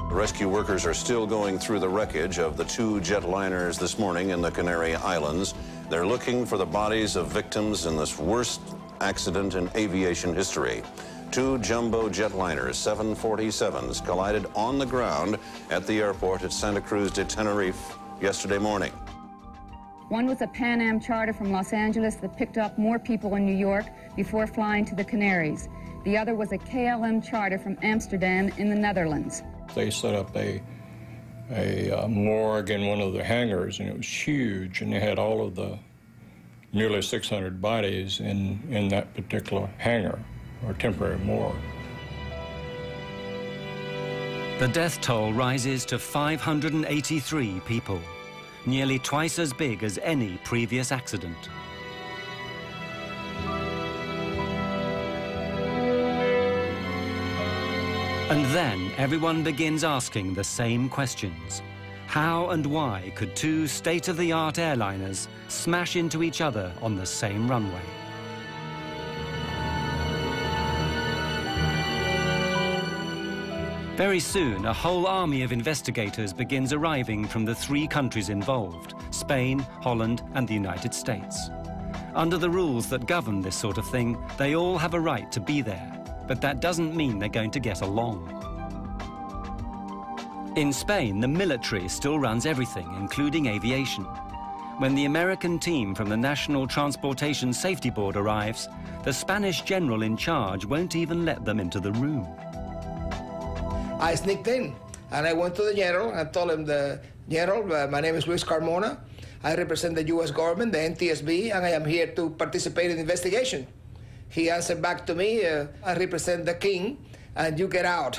Rescue workers are still going through the wreckage of the two jetliners this morning in the Canary Islands. They're looking for the bodies of victims in this worst accident in aviation history. Two jumbo jetliners, 747s, collided on the ground at the airport at Santa Cruz de Tenerife yesterday morning. One was a Pan Am charter from Los Angeles that picked up more people in New York before flying to the Canaries. The other was a KLM charter from Amsterdam in the Netherlands. They set up a morgue in one of the hangars, and it was huge, and they had all of the nearly 600 bodies in that particular hangar, or temporary morgue. The death toll rises to 583 people, nearly twice as big as any previous accident. And then everyone begins asking the same questions. How and why could two state-of-the-art airliners smash into each other on the same runway? Very soon, a whole army of investigators begins arriving from the three countries involved, Spain, Holland, and the United States. Under the rules that govern this sort of thing, they all have a right to be there, but that doesn't mean they're going to get along. In Spain, the military still runs everything, including aviation. When the American team from the National Transportation Safety Board arrives, the Spanish general in charge won't even let them into the room. I sneaked in, and I went to the general and told him, "The general, my name is Luis Carmona. I represent the U.S. government, the NTSB, and I am here to participate in the investigation. He answered back to me, I represent the king, and you get out.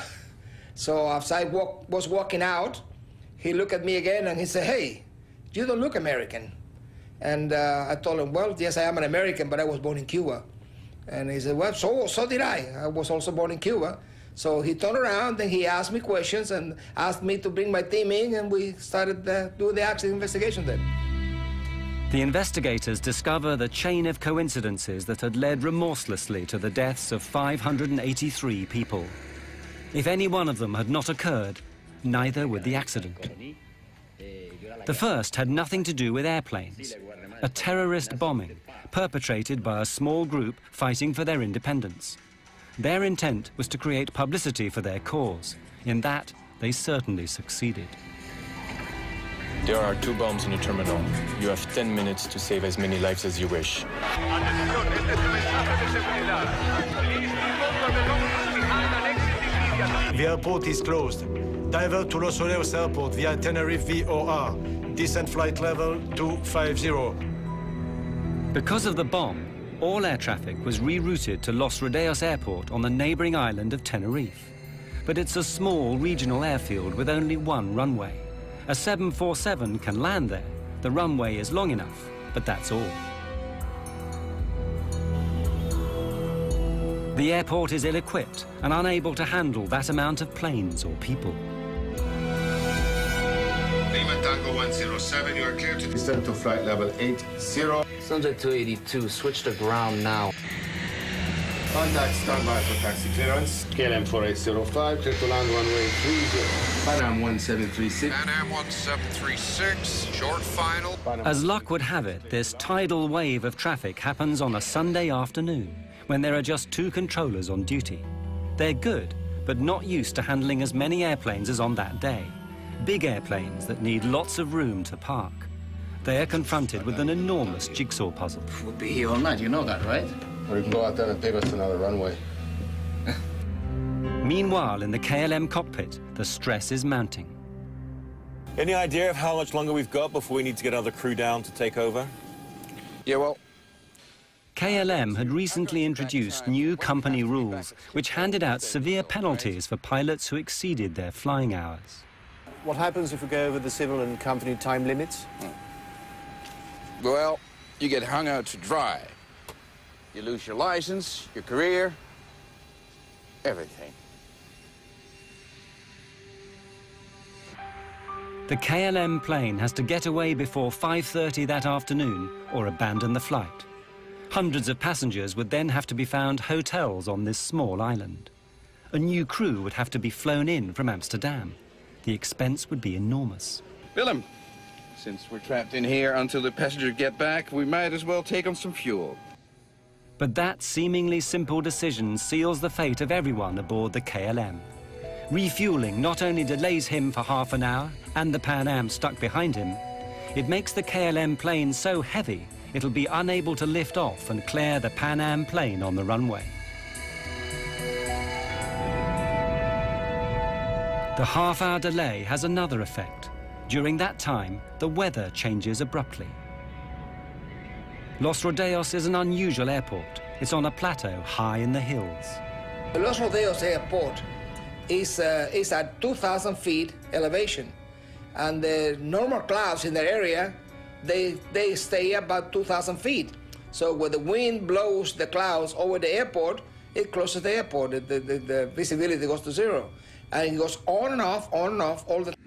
So as I was walking out, he looked at me again and he said, hey, you don't look American. And I told him, well, yes, I am an American, but I was born in Cuba. And he said, well, so did I. I was also born in Cuba. So he turned around and he asked me questions and asked me to bring my team in, and we started doing the accident investigation then. The investigators discover the chain of coincidences that had led remorselessly to the deaths of 583 people. If any one of them had not occurred, neither would the accident. The first had nothing to do with airplanes, a terrorist bombing perpetrated by a small group fighting for their independence. Their intent was to create publicity for their cause. In that, they certainly succeeded. There are 2 bombs in the terminal. You have 10 minutes to save as many lives as you wish. The airport is closed. Divert to Los Rodeos Airport via Tenerife VOR. Descent flight level 250. Because of the bomb, all air traffic was rerouted to Los Rodeos Airport on the neighboring island of Tenerife. But it's a small regional airfield with only one runway. A 747 can land there. The runway is long enough, but that's all. The airport is ill-equipped and unable to handle that amount of planes or people. Lima Tango 107, you are clear to descend to flight level 80. Subject 282, switch to ground now. Contact standby for taxi clearance. KLM 4805, clear to land runway 30. Pan Am 1736. Pan Am 1736, short final. As luck would have it, this tidal wave of traffic happens on a Sunday afternoon, when there are just 2 controllers on duty. They're good, but not used to handling as many airplanes as on that day. Big airplanes that need lots of room to park. They are confronted with an enormous jigsaw puzzle. We'll be here all night, you know that, right? Or you can go out there and pave us another runway. Meanwhile, in the KLM cockpit, the stress is mounting. Any idea of how much longer we've got before we need to get other crew down to take over? Yeah, well, KLM had recently introduced new company rules which handed out severe penalties for pilots who exceeded their flying hours. What happens if we go over the civil and company time limits? well, you get hung out to dry. You lose your license, your career, everything. The KLM plane has to get away before 5:30 that afternoon or abandon the flight. Hundreds of passengers would then have to be found hotels on this small island. A new crew would have to be flown in from Amsterdam. The expense would be enormous. Willem, since we're trapped in here until the passengers get back, we might as well take on some fuel. But that seemingly simple decision seals the fate of everyone aboard the KLM. Refueling not only delays him for half an hour and the Pan Am stuck behind him, it makes the KLM plane so heavy it'll be unable to lift off and clear the Pan Am plane on the runway. The half-hour delay has another effect. During that time, the weather changes abruptly. Los Rodeos is an unusual airport. It's on a plateau high in the hills. Los Rodeos Airport is at 2,000 feet elevation, and the normal clouds in the area, they stay about 2,000 feet. So when the wind blows the clouds over the airport, it closes the airport. The visibility goes to 0. And it goes on and off all the time.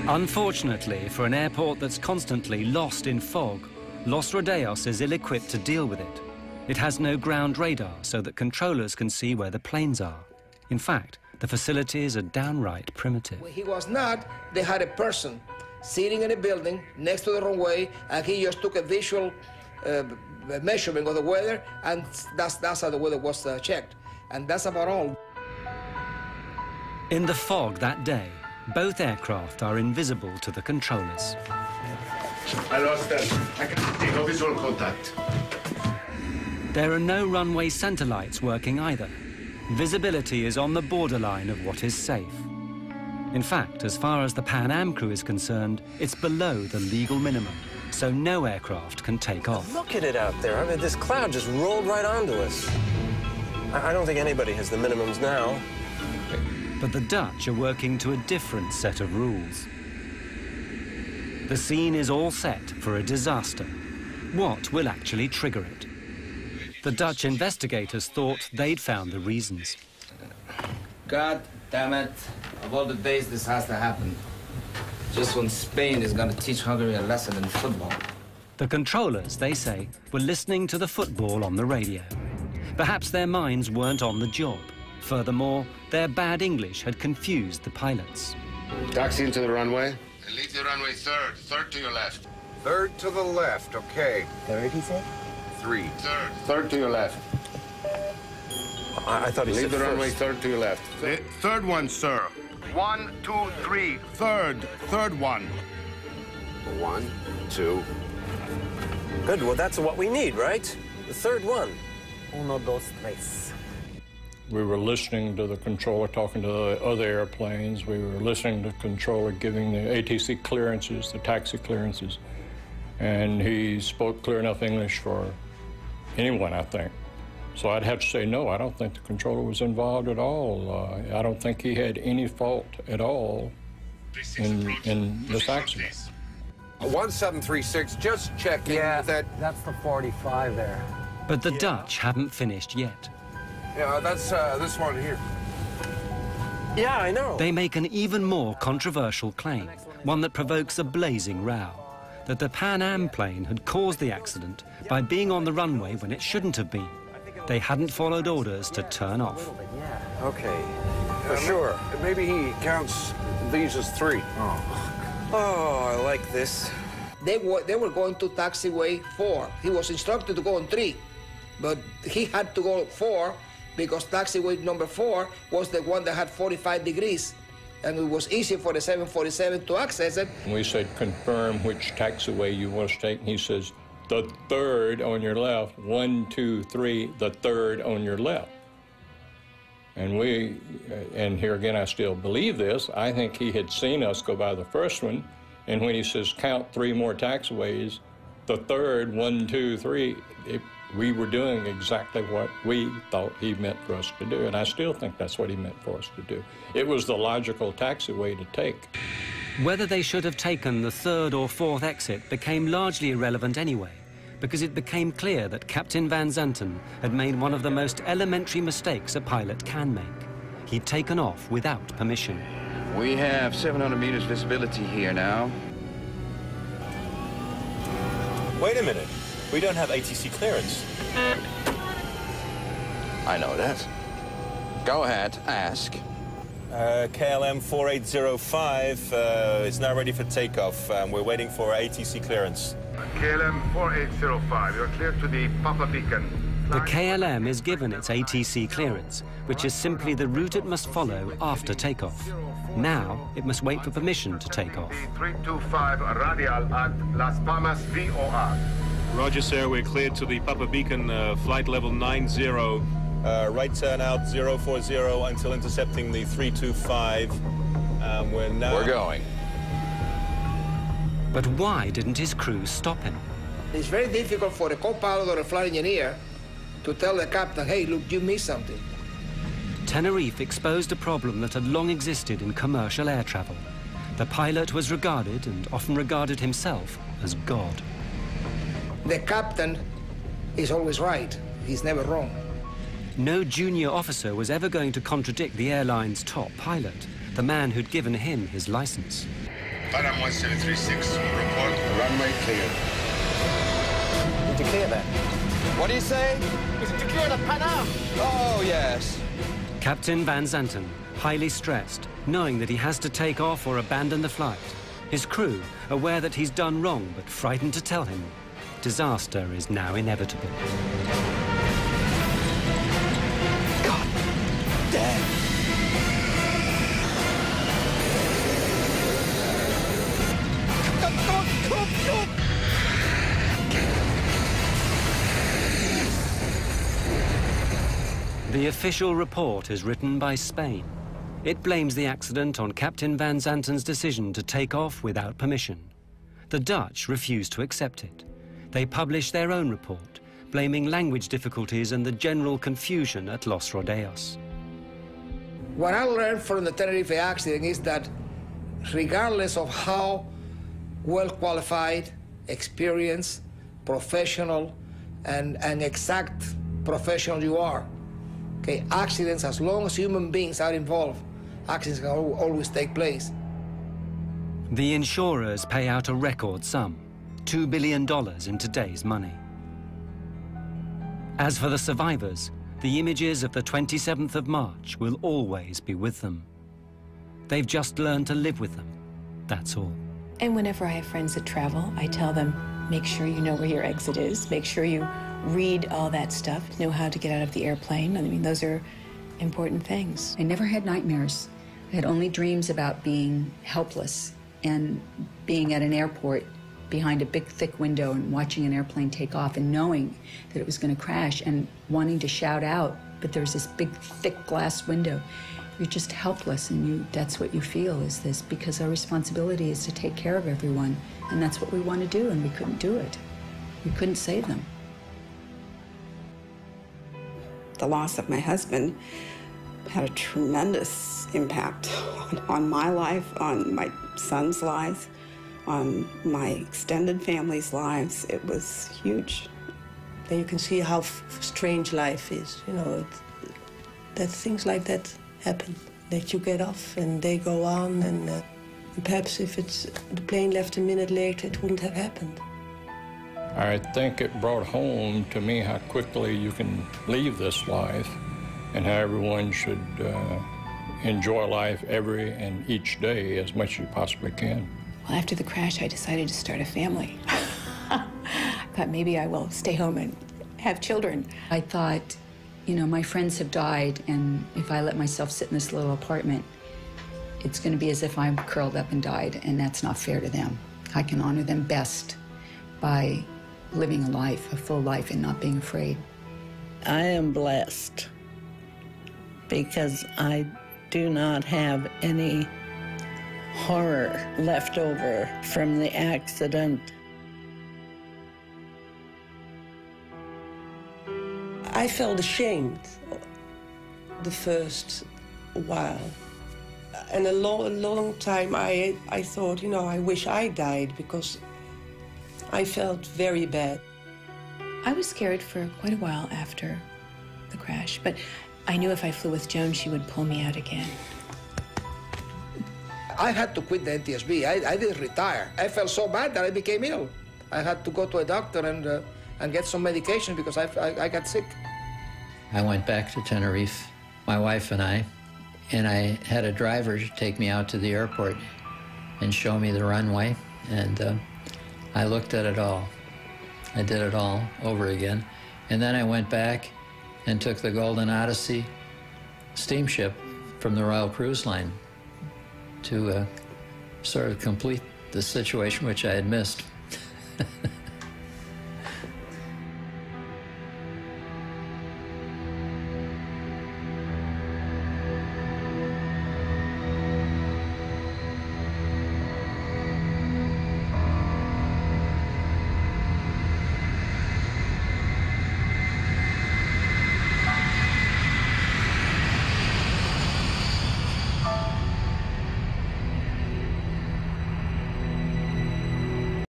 Unfortunately, for an airport that's constantly lost in fog, Los Rodeos is ill-equipped to deal with it. It has no ground radar so that controllers can see where the planes are. In fact, the facilities are downright primitive. When he was not, they had a person sitting in a building next to the runway, and he just took a visual measurement of the weather, and that's how the weather was checked. And that's about all. In the fog that day, both aircraft are invisible to the controllers. I lost them. I can see no visual contact. There are no runway center lights working either. Visibility is on the borderline of what is safe. In fact, as far as the Pan Am crew is concerned, it's below the legal minimum, so no aircraft can take off. Look at it out there. I mean, this cloud just rolled right onto us. I don't think anybody has the minimums now. But the Dutch are working to a different set of rules. The scene is all set for a disaster. What will actually trigger it? The Dutch investigators thought they'd found the reasons. God damn it. Of all the days this has to happen. Just when Spain is going to teach Hungary a lesson in football. The controllers, they say, were listening to the football on the radio. Perhaps their minds weren't on the job. Furthermore, their bad English had confused the pilots. Taxi into the runway. And leave the runway third. Third to your left. Third to the left, okay. Third, he said? 3. Third. Third to your left. I thought he said Leave the first. runway third to your left. Third one, sir. 1, 2, 3. Third one. 1, 2. Good, well, that's what we need, right? The third one. 1, 2, 3. We were listening to the controller talking to the other airplanes. We were listening to the controller giving the ATC clearances, the taxi clearances. And he spoke clear enough English for anyone, I think. So I'd have to say, no, I don't think the controller was involved at all. I don't think he had any fault at all in this accident. 1736, just checking that. That's the 45 there. But the Dutch haven't finished yet. Yeah, that's this one here. Yeah, I know. They make an even more controversial claim, one that provokes a blazing row, that the Pan Am plane had caused the accident by being on the runway when it shouldn't have been. They hadn't followed orders to turn off. Okay, for sure. Maybe he counts these as 3. Oh, I like this. They were going to taxiway 4. He was instructed to go on 3, but he had to go 4 because taxiway number 4 was the one that had 45 degrees, and it was easy for the 747 to access it. We said, confirm which taxiway you want to take, and he says, the third on your left, 1, 2, 3, the third on your left. And here again, I still believe this. I think he had seen us go by the first one, and when he says count 3 more taxiways, the third, 1, 2, 3, we were doing exactly what we thought he meant for us to do, and I still think that's what he meant for us to do. It was the logical taxiway to take. Whether they should have taken the third or fourth exit became largely irrelevant anyway, because it became clear that Captain Van Zanten had made one of the most elementary mistakes a pilot can make. He'd taken off without permission. We have 700 meters visibility here now. Wait a minute. We don't have ATC clearance. I know that. Go ahead, ask. KLM 4805 is now ready for takeoff. We're waiting for ATC clearance. KLM 4805, you're clear to the Papa Beacon. The KLM is given its ATC clearance, which is simply the route it must follow after takeoff. Now, it must wait for permission to take off. 325 radial at Las Palmas VOR. Roger, sir. We're cleared to the Papa Beacon, flight level 90. Right turn out 040 until intercepting the 325. We're going. But why didn't his crew stop him? It's very difficult for a co-pilot or a flight engineer to tell the captain, hey, look, you missed something. Tenerife exposed a problem that had long existed in commercial air travel. The pilot was regarded, and often regarded himself, as God. The captain is always right. He's never wrong. No junior officer was ever going to contradict the airline's top pilot, the man who'd given him his license. Panam 1736, report runway cleared. Did you clear that? What do you say? Is it to clear the Panam? Oh, yes. Captain Van Zanten, highly stressed, knowing that he has to take off or abandon the flight. His crew, aware that he's done wrong but frightened to tell him. Disaster is now inevitable. God damn! Come! The official report is written by Spain. It blames the accident on Captain Van Zanten's decision to take off without permission. The Dutch refuse to accept it. They publish their own report, blaming language difficulties and the general confusion at Los Rodeos. What I learned from the Tenerife accident is that regardless of how well qualified, experienced, professional, and exact professional you are, okay, accidents, as long as human beings are involved, accidents can always take place. The insurers pay out a record sum, $2 billion in today's money. As for the survivors, the images of the 27th of March will always be with them. They've just learned to live with them, that's all. And whenever I have friends that travel, I tell them, make sure you know where your exit is, make sure you read all that stuff, know how to get out of the airplane. I mean, those are important things. I never had nightmares. I had only dreams about being helpless and being at an airport behind a big, thick window and watching an airplane take off and knowing that it was going to crash and wanting to shout out, but there was this big, thick glass window. You're just helpless, and that's what you feel, is this, because our responsibility is to take care of everyone, and that's what we want to do, and we couldn't do it. We couldn't save them. The loss of my husband had a tremendous impact on my life, on my son's life, on my extended family's lives. It was huge. Then you can see how strange life is, you know, that things like that happen, that you get off and they go on, and perhaps if the plane left a minute later, it wouldn't have happened. I think it brought home to me how quickly you can leave this life and how everyone should enjoy life every and each day as much as you possibly can. Well, after the crash, I decided to start a family. I thought maybe I will stay home and have children. I thought, you know, my friends have died, and if I let myself sit in this little apartment, it's going to be as if I'm curled up and died, and that's not fair to them. I can honor them best by living a life, a full life, and not being afraid. I am blessed because I do not have any horror left over from the accident. I felt ashamed the first while. And a long time I thought, you know, I wish I died, because I felt very bad. I was scared for quite a while after the crash, but I knew if I flew with Joan, she would pull me out again. I had to quit the NTSB. I didn't retire. I felt so bad that I became ill. I had to go to a doctor and get some medication because I got sick. I went back to Tenerife, my wife and I had a driver take me out to the airport and show me the runway, and I looked at it all. I did it all over again. And then I went back and took the Golden Odyssey steamship from the Royal Cruise Line to sort of complete the situation which I had missed.